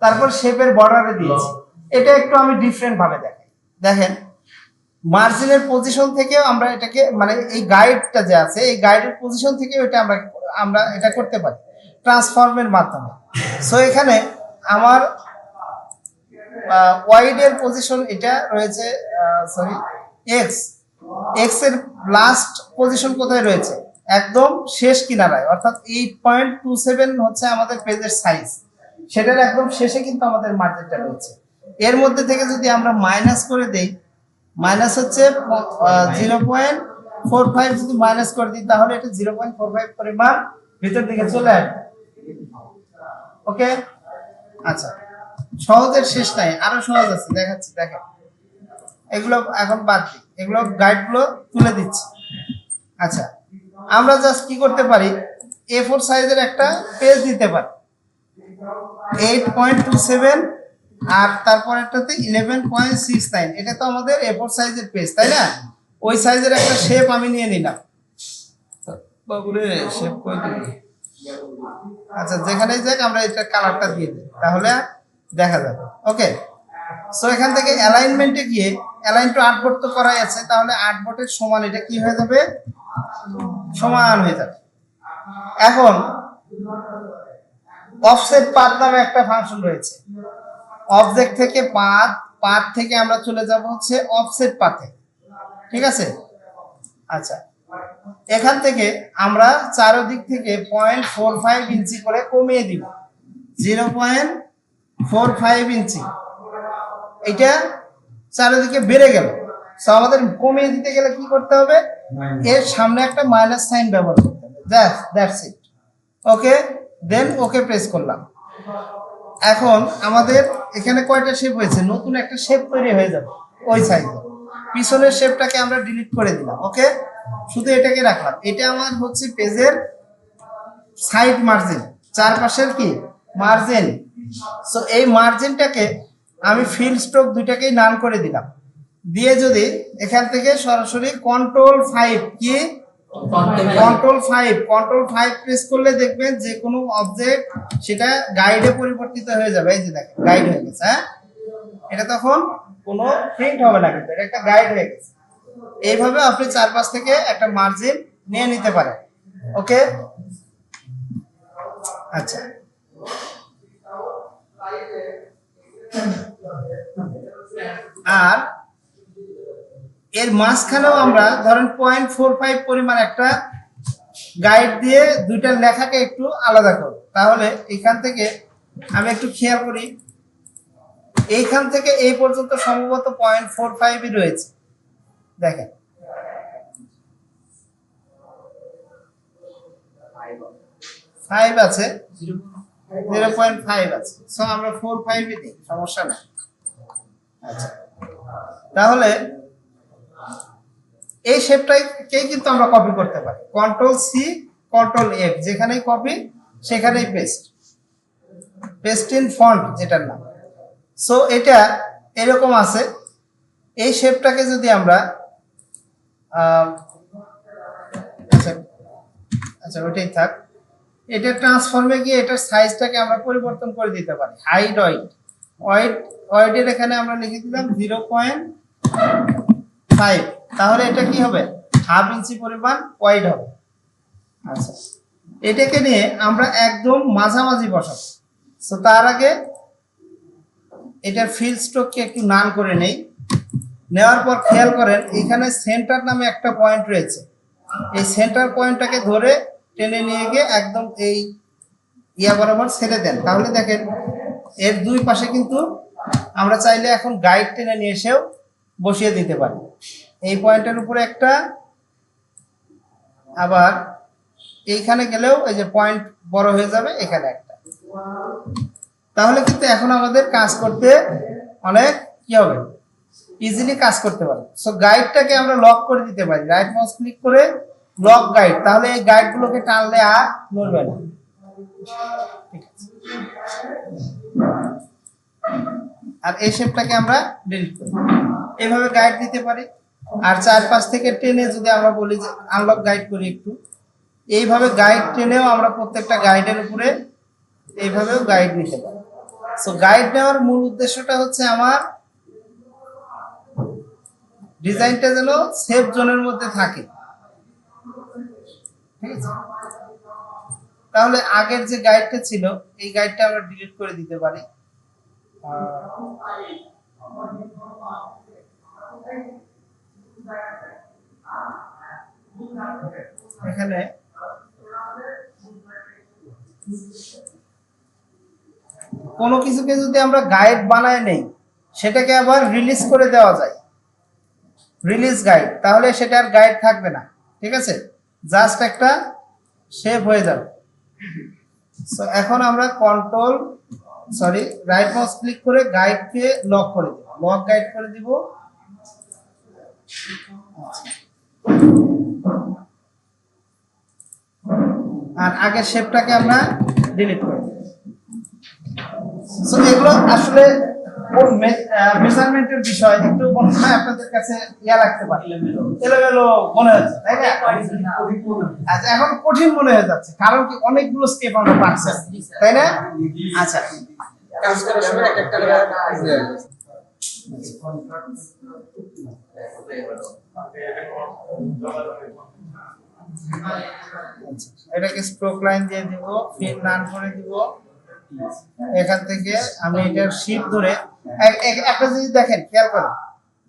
Speaker 1: তারপর শেপের বর্ডারে দিয়েছি। এটা একটু আমি ডিফারেন্ট ভাবে দেখাই। দেখেন মার্জিনের পজিশন থেকেও আমরা এটাকে মানে এই গাইডটা যে আছে এই গাইডের পজিশন থেকে এটা আমরা আমরা এটা করতে পারি ট্রান্সফর্মের মাধ্যমে। সো এখানে আমার ওয়াইড এর পজিশন এটা রয়েছে, সরি এক্স, এক্স এর লাস্ট পজিশন কোথায় রয়েছে, একদম শেষ কিনারায়, অর্থাৎ 8.27 হচ্ছে আমাদের পেজের সাইজ, সেটার একদম শেষে কিন্তু আমাদের মার্জিনটা রয়েছে। এর মধ্যে থেকে যদি আমরা মাইনাস করে দেই, মাইনাস হচ্ছে 0.45, যদি মাইনাস করে দিই তাহলে এটা 0.45 পরিমাণ ভিতর দিকে চলে আসবে। ওকে, আচ্ছা সহজের শেষ নাই, আরো সহজ আছে দেখাচ্ছি। দেখেন এগুলো এখন বাদ দিই, এগুলো গাইডগুলো তুলে দিচ্ছি। আচ্ছা আমরা জাস্ট কি করতে পারি, A4 সাইজের একটা পেজ দিতে পারি 8.27 আর তারপরেরটাতে 11.69, এটা তো আমাদের A4 সাইজের পেজ তাই না? ওই সাইজের একটা শেপ আমি নিয়ে নিলাম। বাবুরে শেপ কই দিবি? আচ্ছা যেখানেই যাক আমরা এটা কালারটা দিয়ে দিই তাহলে দেখা যাবে। ওকে, সো এখান থেকে অ্যালাইনমেন্টে গিয়ে অ্যালাইন টু আর্টবোর্ড তো করাই আছে, তাহলে আর্টবোর্ডের সমান এটা কি হয়ে যাবে, সমান হয়ে যাবে। এখন অফসেট পাথ নামে একটা ফাংশন রয়েছে, অবজেক্ট থেকে পাথ, পাথ থেকে আমরা চলে যাব হচ্ছে অফসেট পাথে, ঠিক আছে? আচ্ছা এখান থেকে আমরা চারদিক থেকে 0.45 ইঞ্চি করে কমিয়ে দিব, 0.45 ইঞ্চি, এটা চারিদিকে বেড়ে গেল। সো আমাদের কমিয়ে দিতে গেলে কি করতে হবে, এর সামনে একটা মাইনাস সাইন ব্যবহার করতে হবে, that's it. Okay, then okay press করলাম। এখন আমাদের এখানে কয়টা শেপ হয়েছে, নতুন একটা শেপ তৈরি হয়ে যাবে ওই সাইজে। পিছনের শেপটাকে আমরা ডিলিট করে দিলাম। ওকে, শুধু এটাকে রাখলাম, এটা আমার হচ্ছে পেজের সাইড মার্জিন, চারপাশের কি মার্জিন। সো এই মার্জিনটাকে আমি ফিল স্ট্রোক দুইটাকেই নান করে দিলাম, দিয়ে যদি এখান থেকে সরাসরি কন্ট্রোল 5 কি কন্ট্রোল 5 প্রেস করলে দেখবেন যে কোনো অবজেক্ট সেটা গাইডে পরিবর্তিত হয়ে যাবে। এই যে দেখেন গাইড হয়ে গেছে, হ্যাঁ এটা তখন কোনো প্রিন্ট হবে না, কিন্তু এটা একটা গাইড হয়ে গেছে। এইভাবে আপনি চারপাশ থেকে একটা মার্জিন নিয়ে নিতে পারেন। ওকে, আচ্ছা আর এর মাঝখানেও আমরা ধরেন 0.45 পরিমাণ একটা গাইড দিয়ে দুইটার লেখাকে একটু আলাদা করব। তাহলে এখান থেকে আমি একটু খেয়াল করি, এইখান থেকে এই পর্যন্ত সম্ভবত 0.45 রয়েছে, দেখেন 5 আছে, 0.5 আছে, সো আমরা 45 দিই, সমস্যা নাই। আচ্ছা তাহলে এই শেপটাকেই কিন্তু আমরা কপি করতে পারি, Ctrl+C Ctrl+F, যেখানেই কপি সেখানেই পেস্ট, পেস্ট ইন ফন্ট যেটার নাম। সো এটা এরকম আছে। এই শেপটাকে যদি আমরা আচ্ছা আচ্ছা ওইটাই থাক, এটা ট্রান্সফর্মে গিয়ে এটার সাইজটাকে আমরা পরিবর্তন করে দিতে পারি, হাইট ওয়েটের এখানে আমরা লিখে দিলাম 0.5, তাহলে এটা কি হবে, হাফ ইঞ্চি পরিমাণ ওয়াইড হবে। আচ্ছা এটাকে নিয়ে আমরা একদম মাঝামাঝি বসাবো। সো তার আগে এটার ফিল স্ট্রোককে একটু নান করে নেই, নেওয়ার পর খেয়াল করেন এখানে সেন্টার নামে একটা পয়েন্ট রয়েছে, এই সেন্টার পয়েন্টটাকে ধরে টেনে নিয়ে গিয়ে একদম এই ইয়া বরাবর ছেড়ে দেন, তাহলে দেখেন এর দুই পাশে কিন্তু আমরা চাইলে এখন গাইড টেনে নিয়ে এসেও বসিয়ে দিতে পারি। এই পয়েন্টের উপরে একটা, আবার এইখানে গেলেও এই যে পয়েন্ট বড় হয়ে যাবে এখানে একটা, তাহলে কিন্তু এখন আমাদের কাজ করতে অনেক কি হবে, ইজিলি কাজ করতে পারি। সো গাইডটাকে আমরা লক করে দিতে পারি, রাইট মাউস ক্লিক করে লক গাইড, তাহলে এই গাইডগুলোকে টানলে আর নড়বে না। ঠিক আছে, আর এই শেপটাকে আমরা ডিলিট করি, এইভাবে গাইড দিতে পারি। আর চারপাশ থেকে টেনে যদি আমরা বলি যে আনলক গাইড করি একটু, এইভাবে গাইড টেনেও আমরা প্রত্যেকটা গাইডের উপরে এইভাবেও গাইড নিতে পারি। সো গাইড নেওয়ার মূল উদ্দেশ্যটা হচ্ছে আমার ডিজাইনটা যেন সেফ জোনের মধ্যে থাকে, ঠিক আছে? তাহলে আগের যে গাইডটা ছিল এই গাইডটা আমরা ডিলিট করে দিতে পারি। এখানে কোনো কিছুকে যদি আমরা গাইড বানায় নেই, সেটাকে আবার রিলিজ করে দেওয়া যায়, রিলিজ গাইড, তাহলে সেটার গাইড থাকবে না, ঠিক আছে? জাস্ট একটা শেপ হয়ে যাবে। সো এখন আমরা রাইট মাউস ক্লিক করে গাইডকে লক করে দিব, লক গাইড করে দিব। আর আগের শেপটাকে আমরা ডিলিট করে দিব। সো এগুলো আসলে মেজারমেন্টের বিষয়, একটু মনে হয় আপনাদের কাছে লাগতে পারে, এলোমেলো মনে হচ্ছে, তাই না? আচ্ছা, এখন কঠিন মনে হয়ে যাচ্ছে, কারণ কি অনেকগুলো স্টেপ আমরা পাচ্ছি, তাই না? আচ্ছা,
Speaker 2: কাজ করার সময় এক একটা করে
Speaker 1: এটাকে স্ট্রোক লাইন দিয়ে দিব, ফিন রান করে দিব। এখান থেকে আমি এটার শিপ ধরে একটা জিনিস দেখেন, খেয়াল করেন,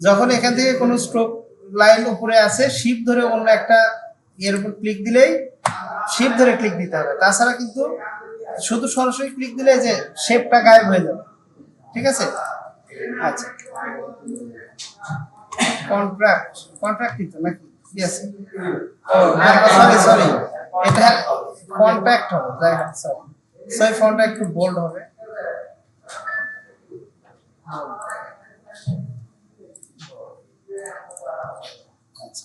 Speaker 1: যখন এখান থেকে কোনো স্ট্রোক লাইন উপরে আছে, শিপ ধরে অন্য একটা এর উপর ক্লিক দিলেই শিপ ধরে ক্লিক দিতে হবে, তাছাড়া কিন্তু শুধু সরাসরি ক্লিক দিলে যে শেপটা গায়েব হয়ে যাবে, ঠিক আছে? আচ্ছা, কন্ট্রাক্ট তো নাকি কি আছে? ও সরি এটা কন্ট্যাক্ট হবে, যাই হোক, সরি ফন্টটা একটু বোল্ড হবে। আচ্ছা,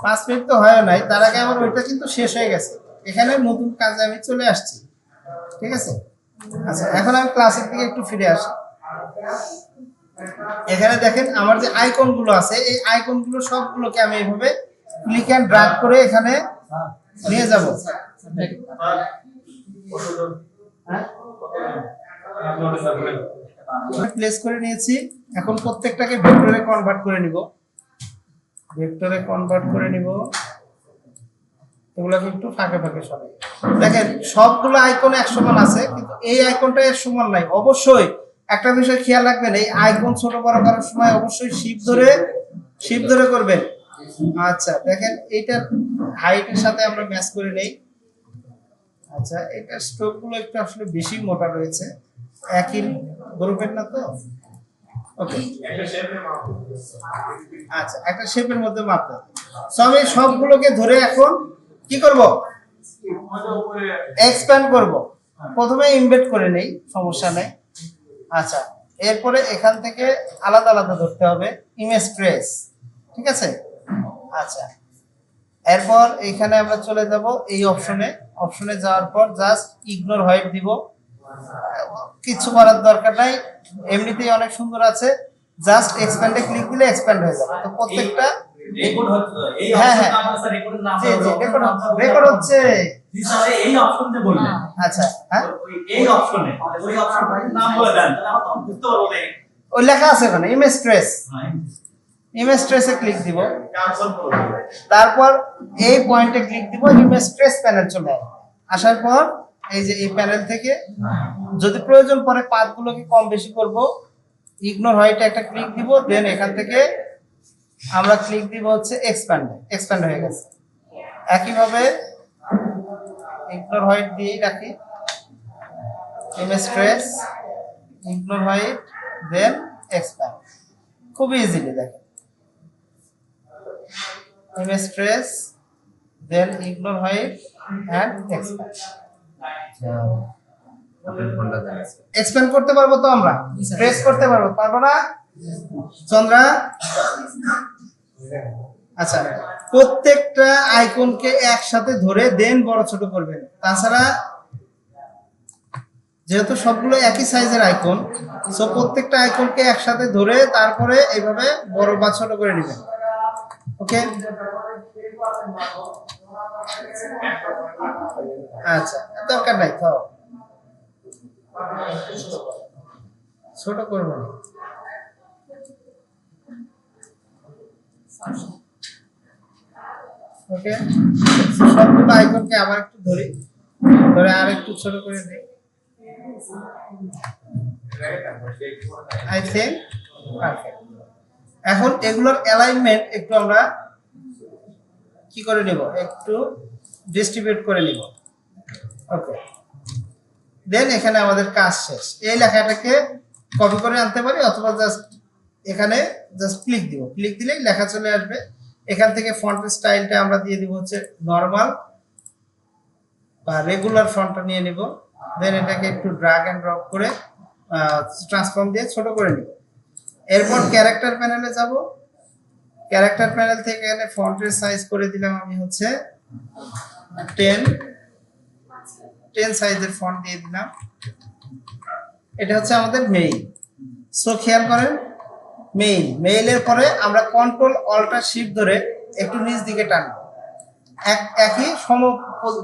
Speaker 1: 5 মিনিট তো হয় নাই, তার আগে আমার ওইটা কিন্তু শেষ হয়ে গেছে, এখানে নতুন কাজে আমি চলে আসছি, ঠিক আছে? আচ্ছা, এখন আমি ক্লাসের দিকে একটু ফিরে আসি। এখানে দেখেন আমার যে আইকন গুলো আছে, এই আইকন গুলো সবগুলোকে আমি এইভাবে ক্লিক এন্ড ড্র্যাগ করে এখানে নিয়ে যাব। প্লেস করে নিয়েছি, এখন প্রত্যেকটাকে ভেক্টরে কনভার্ট করে নিব, এগুলোকে একটু ফাঁকে ফাঁকে সরাই। দেখেন সবগুলো আইকন এক সমান আছে, কিন্তু এই আইকনটা এর সমান নাই। অবশ্যই একটা বিষয় খেয়াল রাখবেন, এই আইকন ছোট বড় করার সময় অবশ্যই শিপ ধরে করবেন। আচ্ছা, দেখেন এইটার হাইটের সাথে আমরা ম্যাচ করে নেই। আচ্ছা, এটার স্ট্রোক গুলো একটু আসলে বেশি মোটা রয়েছে, একই গ্রুপের না তো। ওকে, আচ্ছা, একটা শেপের মধ্যে মাপতে হবে। সো আমি সবগুলোকে ধরে এখন কি করব? এক্সপ্যান্ড করব। প্রথমে ইমবেড করে নেই, সমস্যা নেই। আচ্ছা, এরপরে এখান থেকে আলাদা আলাদা ধরতে হবে, ইমেজ ট্রেস, ঠিক আছে? আচ্ছা, এরপর এখানে আমরা চলে যাব এই অপশনে যাওয়ার পর জাস্ট ইগনোর হোয়াইট দিব, কিছু করার দরকার নাই, এমনিতেই অনেক সুন্দর আছে। জাস্ট এক্সপ্যান্ডে ক্লিক দিলে এক্সপ্যান্ড হয়ে যাবে। তো প্রত্যেকটা
Speaker 3: রেকর্ড হচ্ছে, এই
Speaker 1: হ্যাঁ
Speaker 3: অপশনটা
Speaker 1: হ্যাঁ
Speaker 3: আমার স্যার রেকর্ডের নাম
Speaker 1: জি জি
Speaker 3: হলো
Speaker 1: রেকর্ড হচ্ছে।
Speaker 3: জি স্যার, এই অপশন যে বললেন,
Speaker 1: আচ্ছা, হ্যাঁ,
Speaker 3: এই অপশনে ওই অপশনটার নাম বলে দেন, তাহলে আমরা তখন বুঝতে পারবো যে
Speaker 1: ওই লেখা আছে ওখানে ইমেজ ট্রেস,
Speaker 3: হ্যাঁ
Speaker 1: ইমেজ ট্রেসে ক্লিক দিব,
Speaker 3: ট্রান্সফার করব।
Speaker 1: তারপর এই পয়েন্টে ক্লিক দিব, ইমেজ ট্রেস প্যানেল চলে আসবে। আসার পর এই যে এই প্যানেল থেকে যদি প্রয়োজন পড়ে পাথগুলোকে কম বেশি করব, ইগনোর হোয়াইটে একটা ক্লিক দিব, দেন এখান থেকে আমরা ক্লিক দিব হচ্ছে এক্সপ্যান্ড হয়ে গেছে। একইভাবে ইগনোর হোয়াইট দিয়েই রাখি, image trace, ignore white, then expand, খুব ইজিলি দেখেন, image trace, then ignore white and expand. Expand করতে পারবো তো আমরা, ট্রেস করতে পারবো না চন্দ্রা? আচ্ছা, প্রত্যেকটা আইকনকে একসাথে ধরে দেন বড় ছোট করবেন, তাছাড়া যেহেতু সবগুলো একই সাইজের আইকন, সো প্রত্যেকটা আইকনকে একসাথে ধরে তারপরে এইভাবে বড় বা ছোট করে নেবেন। ওকে, আচ্ছা, দরকার নাই তো। ছোট করব না। ওকে, সবগুলো আইকনকে আবার একটু ধরে আর একটু ছোট করে দিই। I think perfect. এখন এগুলোর অ্যালাইনমেন্ট একটু আমরা কি করে নেব, একটু ডিস্ট্রিবিউট করে নিব। ওকে, দেন এখানে আমাদের কাজ শেষ। এই লেখাটাকে কপি করে আনতে পারি অথবা জাস্ট এখানে জাস্ট ক্লিক দিব, ক্লিক দিলেই লেখা চলে আসবে। এখান থেকে ফন্টের স্টাইলটা আমরা দিয়ে দিব হচ্ছে নরমাল বা রেগুলার ফন্টটা নিয়ে নিব। দেন এটাকে একটু ড্র্যাগ এন্ড ড্রপ করে ট্রান্সফর্ম দিয়ে ছোট করে নিব। এরপর ক্যারেক্টার প্যানেলে যাব। ক্যারেক্টার প্যানেল থেকে এখানে ফন্টের সাইজ করে দিলাম আমি হচ্ছে 10 সাইজের ফন্ট দিয়ে দিলাম। এটা হচ্ছে আমাদের মেইল। সো খেয়াল করেন, মেইলের পরে আমরা কন্ট্রোল অল্টার শিফট ধরে একটু নিচ দিকে টানবো একই সম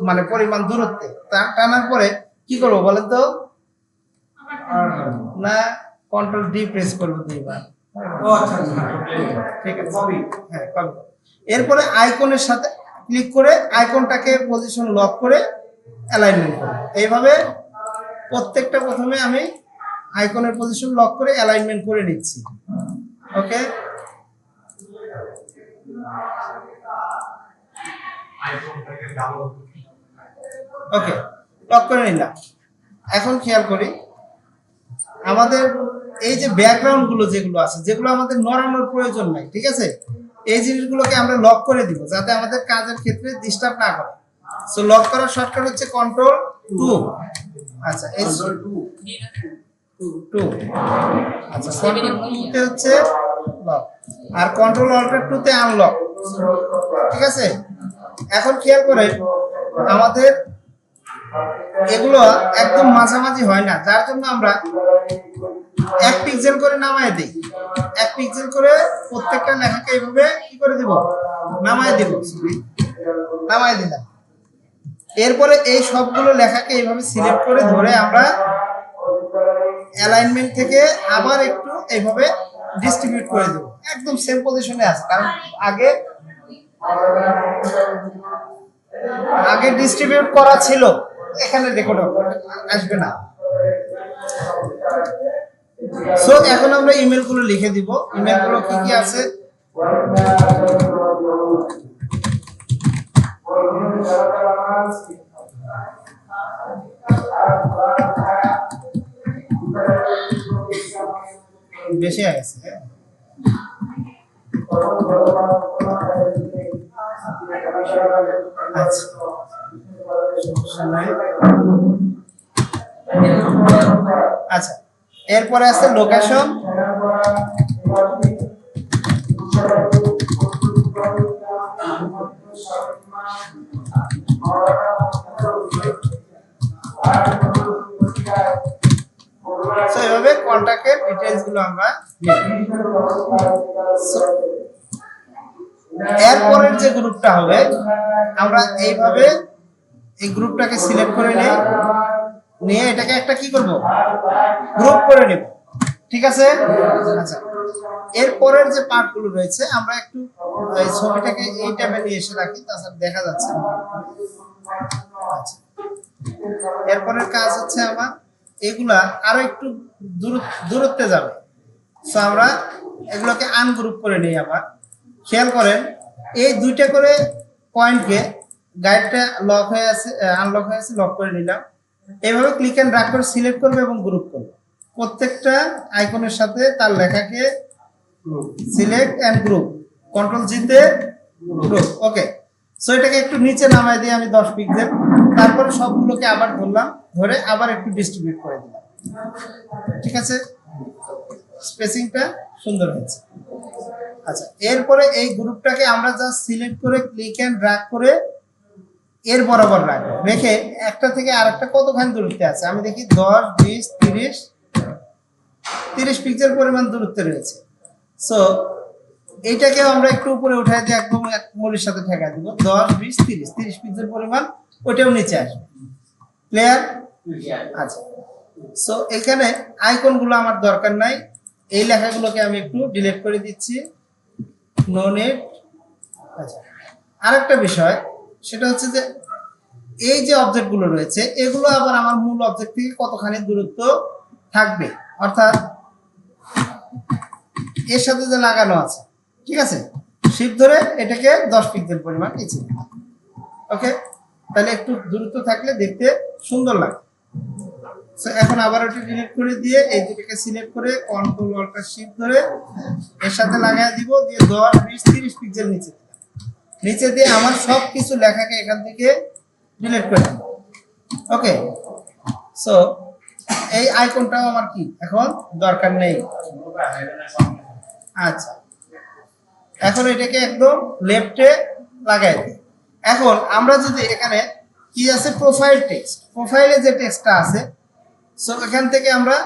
Speaker 1: মানে পরিমাণ দূরত্বে। টানার পরে কি করবো বলেন তো? না, কন্ট্রোল ডি প্রেস করবো দুইবার। ঠিক আছে, হ্যাঁ কপি। এরপরে আইকনের সাথে ক্লিক করে আইকনটাকে পজিশন লক করে অ্যালাইনমেন্ট করব। এইভাবে প্রত্যেকটা প্রথমে আমি আইকনের পজিশন লক করে অ্যালাইনমেন্ট করে নিচ্ছি। ওকে, ওকে লক করে নিলাম। এখন খেয়াল করি আমাদের এই যে ব্যাকগ্রাউন্ড গুলো যেগুলো আছে, যেগুলো আমাদের নড়ানোর প্রয়োজন নাই, ঠিক আছে, এই জিনিসগুলোকে আমরা লক করে দিব যাতে আমাদের কাজের ক্ষেত্রে ডিস্টার্ব না করে। সো লক করার শর্টকাট হচ্ছে কন্ট্রোল 2। আচ্ছা, এই 2 আচ্ছা, কন্ট্রোল 2 তে হচ্ছে লক আর কন্ট্রোল অল্টার 2 তে আনলক। ঠিক আছে, এখন খেয়াল করেন আমাদের এগুলো একদম মাঝামাঝি হয় না, যার জন্য আমরা 1 পিক্সেল করে নামায় দিই। 1 পিক্সেল করে প্রত্যেকটা লেখাকে এইভাবে কি করে দিব, নামায় দিব, নামায় দিলাম। এরপরে এই সবগুলো লেখাকে এইভাবে সিলেক্ট করে ধরে আমরা অ্যালাইনমেন্ট থেকে আবার একটু এইভাবে ডিস্ট্রিবিউট করে দেব। একদম সেম পজিশনে আছে, কারণ আগে ডিস্ট্রিবিউট করা ছিল, এখানে রেকর্ড আসবে না। সো এখন আমরা ইমেল গুলো লিখে দিব। ইমেল গুলো কি কি আছে? বেশি হয়ে গেছে। আচ্ছা, আচ্ছা, এরপরে আছে লোকেশন। এইভাবে কন্টাক্টের ডিটেইলস গুলো আমরা এরপরের যে গ্রুপটা হবে আমরা এইভাবে এই গ্রুপটাকে সিলেক্ট করে নিয়ে এটাকে একটা কি করব, গ্রুপ করে নেব। ঠিক আছে, আচ্ছা, এরপরের যে পার্টগুলো রয়েছে আমরা একটু এই ছবিটাকে এই ট্যাবে নিয়ে এসে রাখি, তাছাড়া দেখা যাচ্ছে না। আচ্ছা, এরপরের কাজ হচ্ছে আমার এগুলা আরো একটু দূরত্বে যাবে। সো আমরা এগুলোকে আনগ্রুপ করে নিই। আবার খেয়াল করেন এই দুইটা করে পয়েন্টকে, গাইডটা লক হয়ে আছে, আনলক হয়ে আছে, লক করে নিলাম। এইভাবে ক্লিক এন্ড ড্র্যাগ করে সিলেক্ট করবে এবং গ্রুপ করবে। প্রত্যেকটা আইকনের সাথে তার লেখাকে select and group, control G তে গ্রুপ। ওকে, সো এটাকে একটু নিচে নামায় দিয়ে আমি 10 পিক্সেল, তারপরে সবগুলোকে আবার ধরলাম, ধরে আবার একটু ডিস্ট্রিবিউট করে দিলাম। ঠিক আছে, স্পেসিংটা সুন্দর হয়েছে। আচ্ছা, এরপরে এই গ্রুপটাকে আমরা জাস্ট সিলেক্ট করে ক্লিক এন্ড ড্র্যাগ করে এর বরাবর রাখবো। রেখে একটা থেকে আরেকটা কতখানি দূরত্বে আছে আমি দেখি, 10, 20, 30 পিক্সেল পরিমাণ দূরত্বে রয়েছে। সো এইটাকেও আমরা একটু উপরে উঠাই দিয়ে একদম এক মূলের সাথে ঠেকা দিব। 10, 20, 30 পিক্সেল পরিমাণ, ওইটাও নিচে আসবে। ক্লিয়ার? আচ্ছা, সো এখানে আইকনগুলো আমার দরকার নাই, এই লেখাগুলোকে আমি একটু ডিলিট করে দিচ্ছি, নো নিড। আচ্ছা, আরেকটা বিষয় সেটা হচ্ছে যে এই যে অবজেক্টগুলো রয়েছে এগুলো আবার আমার মূল অবজেক্ট থেকে কতখানি দূরত্ব থাকবে, অর্থাৎ এর সাথে যে লাগানো আছে, ঠিক আছে, শিফট ধরে এটাকে 10 পিক্সেল পরিমাণ নিচে, ওকে, তাহলে একটু দূরত্ব থাকলে দেখতে সুন্দর লাগে। সো এখন আবার ওটা ডিলিট করে দিয়ে এই দুটোকে সিলেক্ট করে কন্ট্রোল অল্ট শিফট ধরে এর সাথে লাগায় দিব, দিয়ে 10 20 30 পিক্সেল নিচে দিলাম। নিচে দিয়ে আমার সব কিছু লেখাকে এখান থেকে ডিলিট করে দিব, ওকে। সো এই আইকনটাও আমার কি এখন দরকার নেই। আচ্ছা, এখন এটাকে একদম লেফটে লাগাই দিই। এখন আমরা যদি এখানে কি আছে প্রোফাইল টেক্সট, প্রোফাইলে যে টেক্সটটা আছে, সো এখান থেকে আমরা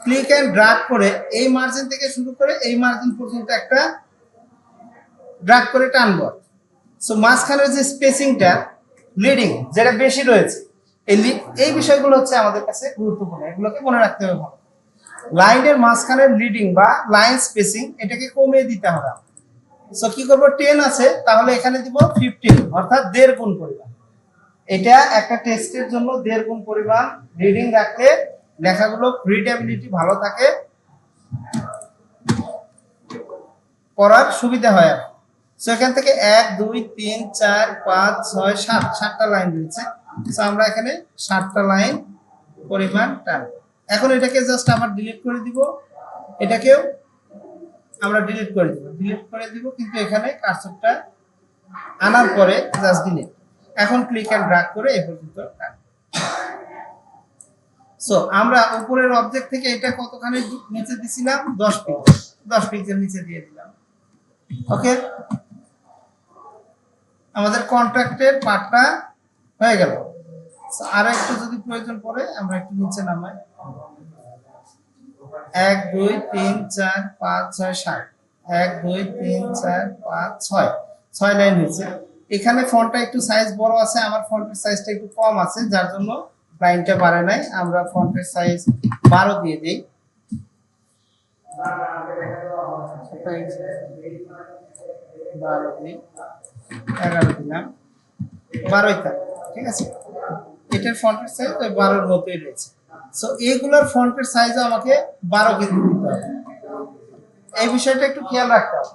Speaker 1: ক্লিক এন্ড ড্র্যাগ করে এই মার্জিন থেকে শুরু করে এই মার্জিন পর্যন্ত একটা ড্র্যাগ করে টানবো। সো মাঝখানের যে স্পেসিংটা লিডিং যেটা বেশি রয়েছে, এই বিষয়গুলো হচ্ছে আমাদের কাছে গুরুত্বপূর্ণ, এগুলোকে মনে রাখতে হবে ভালো। লাইনের মাঝখানের লিডিং বা লাইন স্পেসিং এটাকে কমিয়ে দিতে হবে। সো কি করব, 10 আছে তাহলে এখানে দিব 15, অর্থাৎ 1.5 গুণ পরিমাণ। এটা একটা টেক্সটের জন্য 1.5 গুণ পরিমাণ রিডিং রাখলে লেখাগুলো রিডেবিলিটি ভালো থাকে, পড়ার সুবিধা হয়। সো এখান থেকে 1 2 3 4 5 6 7 7টা লাইন রয়েছে। সো আমরা এখানে 7টা লাইন পরিমাণ টান। এখন এটাকে জাস্ট আবার ডিলিট করে দিব, এটাকেও আমরা ডিলিট করে দিব, কিন্তু এখানে কার্সরটা আনার পরে জাস্ট ডিলিট। এখন ক্লিক এন্ড ড্র্যাগ করে এই পর্যন্ত টান। সো আমরা উপরের অবজেক্ট থেকে এটা কতখানি নিচে দিছিলাম, 10 পিক্সেল নিচে দিয়ে দিলাম, ওকে। আমাদের কন্ট্রাক্টের পার্টটা হয়ে গেল। আর একটু যদি প্রয়োজন পড়ে আমরা একটু নিচে নামাই, 1 2 3 4 5 6 7, 1 2 3 4 5 6 লাইন হয়েছে। এখানে ফন্টটা একটু সাইজ বড় আছে, আমার ফন্টের সাইজটা একটু কম আছে, যার জন্য লাইনটা বাড়ে নাই। আমরা ফন্টের সাইজ 12 দিয়ে দেই, 12 দিই, 11 দিলাম, 12ই থাক, ঠিক আছে। এটার ফন্টের সাইজ ওই 12-এর মধ্যেই রয়েছে। সো এইগুলোর ফন্টের সাইজও আমাকে 12 কিন্তু দিতে হবে, এই বিষয়টা একটু খেয়াল রাখতে হবে।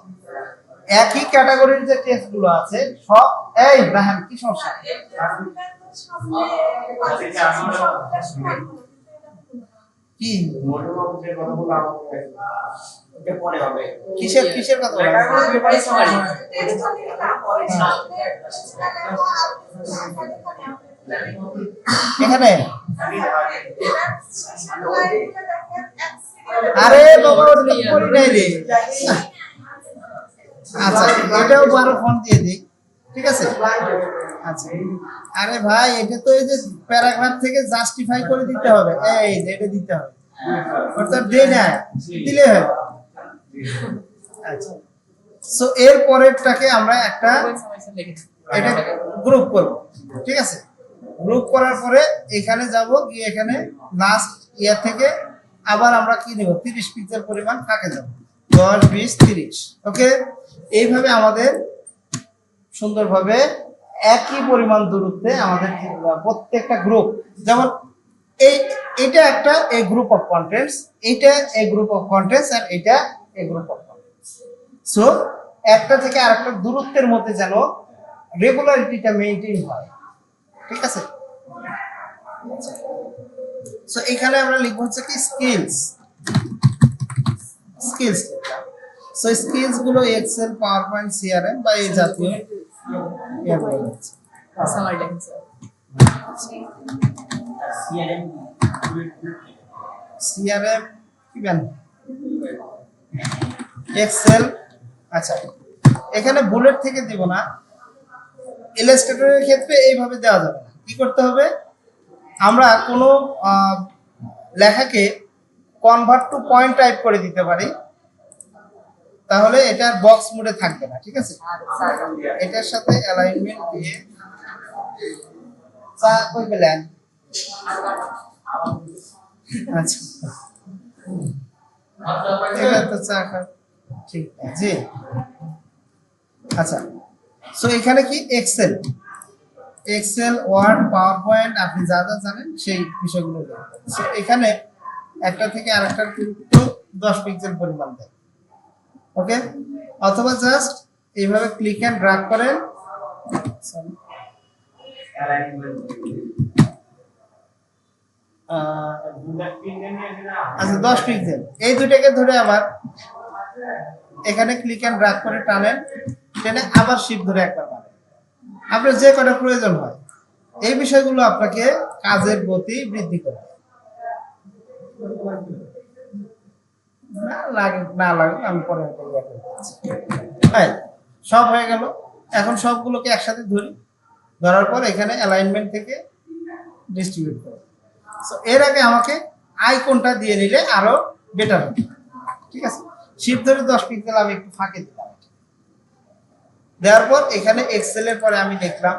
Speaker 1: একই ক্যাটাগরির যে টেক্সটগুলো আছে সব, এই রাহান কি সমস্যা, কি কিসের কথা বলা? এখানে আরে বাবা ওটা তো করি নাই রে। আচ্ছা, এটাও 12 ফন্ট দিয়ে দিই, ঠিক আছে। আচ্ছা, আরে ভাই এটা তো এই যে প্যারাগ্রাফ থেকে জাস্টিফাই করে দিতে হবে, এই যে এটা দিতে হবে, অর্থাৎ দে না দিলে হবে। আচ্ছা, সো এর পরেরটাকে আমরা একটা এটা গ্রুপ করব, ঠিক আছে। গ্রুপ করার পরে এখানে যাব, গিয়ে এখানে লাস্ট ইয়ার থেকে আবার আমরা কি নেব, 30 পিক্সেল পরিমাণ ফাঁকে যাব, 10 20 30, ওকে। এইভাবে আমাদের সুন্দরভাবে একই পরিমাণ দূরত্বে আমাদের প্রত্যেকটা গ্রুপ, যেমন এটা একটা এই গ্রুপ অফ কন্টেন্টস, এটা এই গ্রুপ অফ কন্টেন্টস, আর এটা এই গ্রুপ অফ কন্টেন্টস। সো একটা থেকে আরেকটা দূরত্বের মধ্যে যেন রেগুলারিটিটা মেইনটেইন হয়, ঠিক আছে। সো এখানে আমরা লিখব হচ্ছে কি স্কিলস। সো স্কিলস গুলো এক্সেল, পাওয়ারপয়েন্ট, সিআরএম বা এই জাতীয় সিআরএম কি বেন, এক্সেল। আচ্ছা, এখানে বুলেট থেকে দিব না, ইলাস্ট্রেটরের ক্ষেত্রে এইভাবে দেওয়া যাবে না। কি করতে হবে, আমরা কোনো লেখাকে কনভার্ট টু পয়েন্ট টাইপ করে দিতে পারি, তাহলে এটার বক্স মোডে থাকবে না, ঠিক আছে। এটার সাথে অ্যালাইনমেন্ট দিয়ে কই পেলেন, আচ্ছা এটা তো চা খা ঠিক জি আচ্ছা সো এখানে কি এক্সেল ওয়ার্ড পাওয়ার পয়েন্ট আপনি যা যা জানেন সেই বিষয়গুলো দেখবেন। সো এখানে একটা থেকে আরেকটার দূরত্ব 10 পিক্সেল পরিমাণ দেয় ওকে অথবা জাস্ট এইভাবে ক্লিক এন্ড ড্র্যাগ করেন আচ্ছা 10 পিক্সেল এই দুটাকে ধরে আবার এখানে ক্লিক এন্ড ড্র্যাগ করে টানেন টেনে আবার শিফট ধরে একবার মারেন আপনার যে কটা প্রয়োজন হয় এই বিষয়গুলো আপনাকে কাজের গতি বৃদ্ধি করে না লাগে আমি পরে হ্যাঁ সব হয়ে গেল এখন সবগুলোকে একসাথে ধরি ধরার পর এখানে অ্যালাইনমেন্ট থেকে ডিস্ট্রিবিউট করব সো এর আগে আমাকে আইকনটা দিয়ে নিলে আরো বেটার হবে ঠিক আছে শিফট ধরে 10 পিক্সেল আমি একটু ফাঁকে দিলাম দেওয়ার পর এখানে এক্সেল এর পরে আমি লিখলাম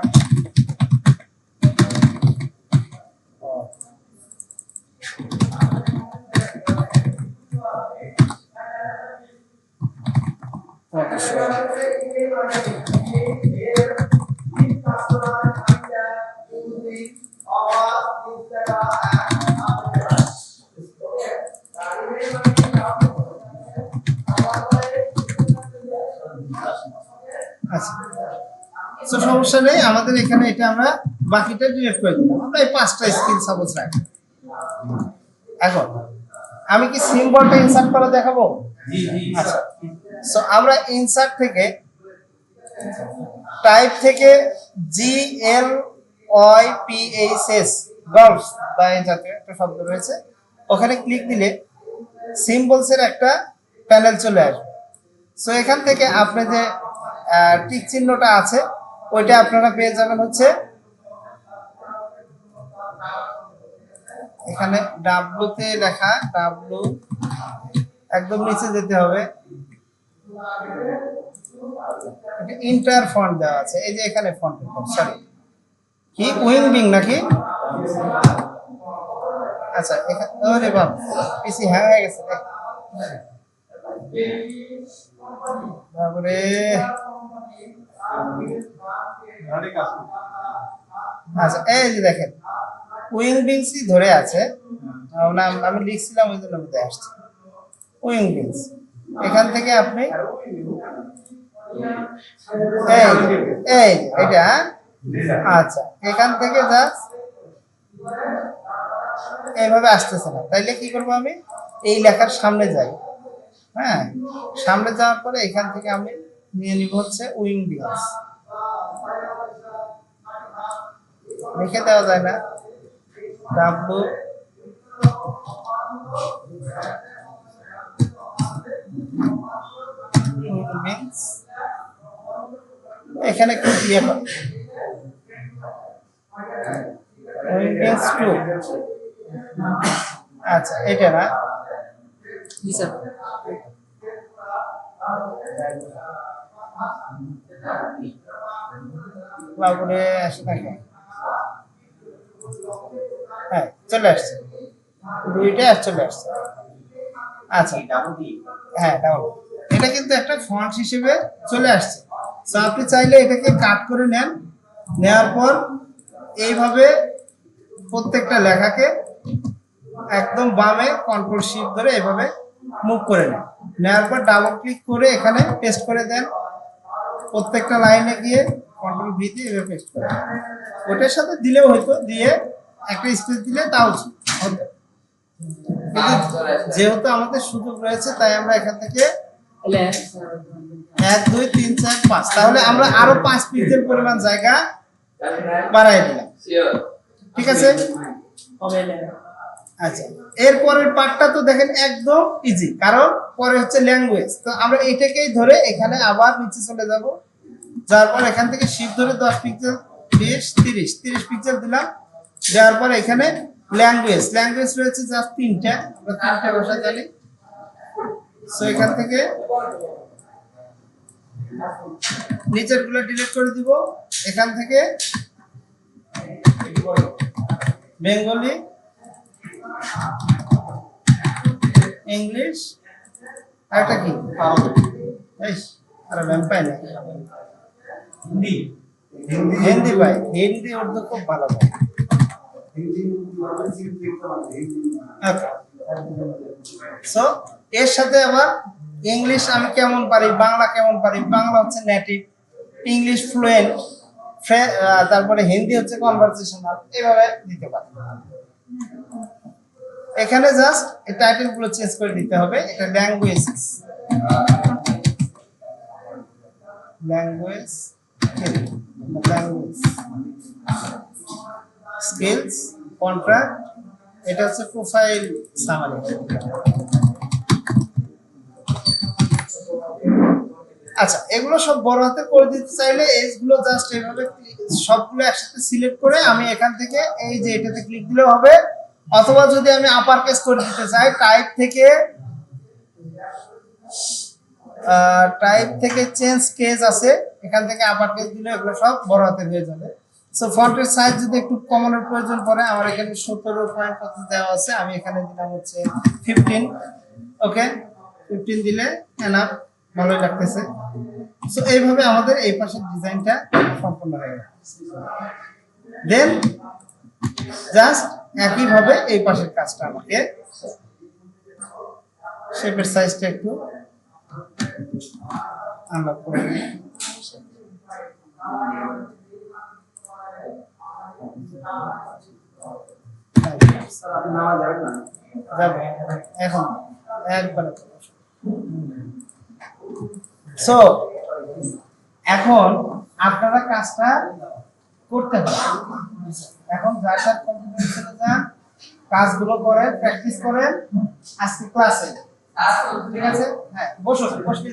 Speaker 1: আচ্ছা তো সমস্যা নেই আমাদের এখানে এটা আমরা বাকিটা ডিলিট করে দিলাম আমরা এই 5টা স্কিল সাপোজ রাখি এখন আমি কি সিম্বলটা ইনসার্ট করে দেখাবো
Speaker 3: জি জি
Speaker 1: আচ্ছা সো আমরা ইনসার্ট থেকে টাইপ থেকে GLOIPHS গলফ বা এই জাতীয় একটা শব্দ রয়েছে ওখানে ক্লিক দিলে সিম্বলস এর একটা প্যানেল চলে আসবে সো এখান থেকে আপনি যে টিক চিহ্নটা আছে ওইটা আপনারা পেয়ে যাবেন হচ্ছে এখানে ডাব্লু তে লেখা ডাব্লু একদম নিচে যেতে হবে ইন্টার ফন্ট দেওয়া আছে এই যে এখানে ফন্ট সরি কি উইং বিং নাকি আচ্ছা এখানে ওরে বাপ পিসি হ্যাং হয়ে গেছে তারপরে আচ্ছা এই যে দেখেন উইং বিংসই ধরে আছে নাম আমি লিখছিলাম ওই জন্য বুঝতে আসছে উইং বিংস এখান থেকে আপনি এই এটা আচ্ছা এখান থেকে জাস্ট এইভাবে আসতেছে না তাইলে কি করবো আমি এই লেখার সামনে যাই হ্যাঁ সামনে যাওয়ার পরে এখান থেকে আমি নিয়ে নিব হচ্ছে উইং বিংস লিখে দেওয়া যায় না ডাব্লু এখানে একটু দিয়ে পাই উইংস 2 আচ্ছা এটা না
Speaker 2: জি স্যার
Speaker 1: বাবুরে আসে থাকে হ্যাঁ চলে আসছে দুইটা চলে আসছে আচ্ছা হ্যাঁ ডাবল এটা কিন্তু একটা ফন্ট হিসেবে চলে আসছে সো আপনি চাইলে এটাকে কাট করে নেন নেওয়ার পর এইভাবে প্রত্যেকটা লেখাকে একদম বামে কন্ট্রোল শিফট ধরে এইভাবে মুভ করে নেন নেওয়ার পর ডাবল ক্লিক করে এখানে পেস্ট করে দেন প্রত্যেকটা লাইনে গিয়ে কন্ট্রোল ভি দিয়ে এভাবে পেস্ট করে ওটার সাথে দিলেও হয়তো দিয়ে একটা স্পেস দিলে তাও হতো কিন্তু যেহেতু আমাদের সুযোগ রয়েছে তাই আমরা এখান থেকে 1 2 3 4 5 তাহলে আমরা আরো 5 পিক্সেল পরিমাণ জায়গা বাড়াই দিলাম ঠিক আছে আচ্ছা এরপরের পার্টটা তো দেখেন একদম ইজি কারণ পরে হচ্ছে ল্যাঙ্গুয়েজ তো আমরা এইটাকেই ধরে এখানে আবার নিচে চলে যাব যাওয়ার পর এখান থেকে শিফট ধরে 10 পিক্সেল 20 30 পিক্সেল দিলাম যাওয়ার পর এখানে ল্যাঙ্গুয়েজ রয়েছে জাস্ট 3টা আমরা 3টা ভাষা জানি সো এখান থেকে নিচের গুলো ডিলিট করে দিব এখান থেকে বেঙ্গলি ইংলিশ আর এটা কি এই আরে ভ্যাম্পায়ার না
Speaker 3: হিন্দি
Speaker 1: হিন্দি ভাই হিন্দি উর্দু খুব ভালো ভাই সো এর সাথে আবার ইংলিশ আমি কেমন পারি বাংলা কেমন পারি বাংলা হচ্ছে নেটিভ ইংলিশ ফ্লুয়েন্ট তারপরে হিন্দি হচ্ছে কনভারসেশনাল এইভাবে দিতে পারি এখানে জাস্ট এই টাইটেল গুলো চেঞ্জ করে দিতে হবে এটা ল্যাঙ্গুয়েজ ল্যাঙ্গুয়েজ স্কিলস কন্ট্রাক্ট এটা হচ্ছে প্রোফাইল সামারি আচ্ছা এগুলো সব বড় হাতে করে দিতে চাইলে এইগুলো জাস্ট এইভাবে সবগুলো একসাথে সিলেক্ট করে আমি এখান থেকে এই যে এটাতে ক্লিক দিলে হবে অথবা যদি আমি আপার কেস করে দিতে চাই টাইপ থেকে চেঞ্জ কেস আছে এখান থেকে আপার কেস দিলে এগুলো সব বড় হাতে হয়ে যাবে সো ফন্টের সাইজ যদি একটু কমানোর প্রয়োজন পড়ে আমার এখানে 17.25 দেওয়া আছে আমি এখানে দিলাম হচ্ছে 15 ওকে 15 দিলে এনাফ ভালোই লাগতেছে সো এইভাবে আমাদের এই পাশের ডিজাইনটা সম্পূর্ণ হয়ে গেল দেন জাস্ট একইভাবে এই পাশের কাজটা আমাকে শেপের সাইজটা একটু আনলক করে দিই যাবে এখন একবারে সো এখন আপনারা কাজটা করতে হবে এখন যার সাথে কম্পিউটার যান কাজগুলো করেন প্র্যাকটিস করেন আজকে ক্লাসে ঠিক আছে হ্যাঁ বসো বসে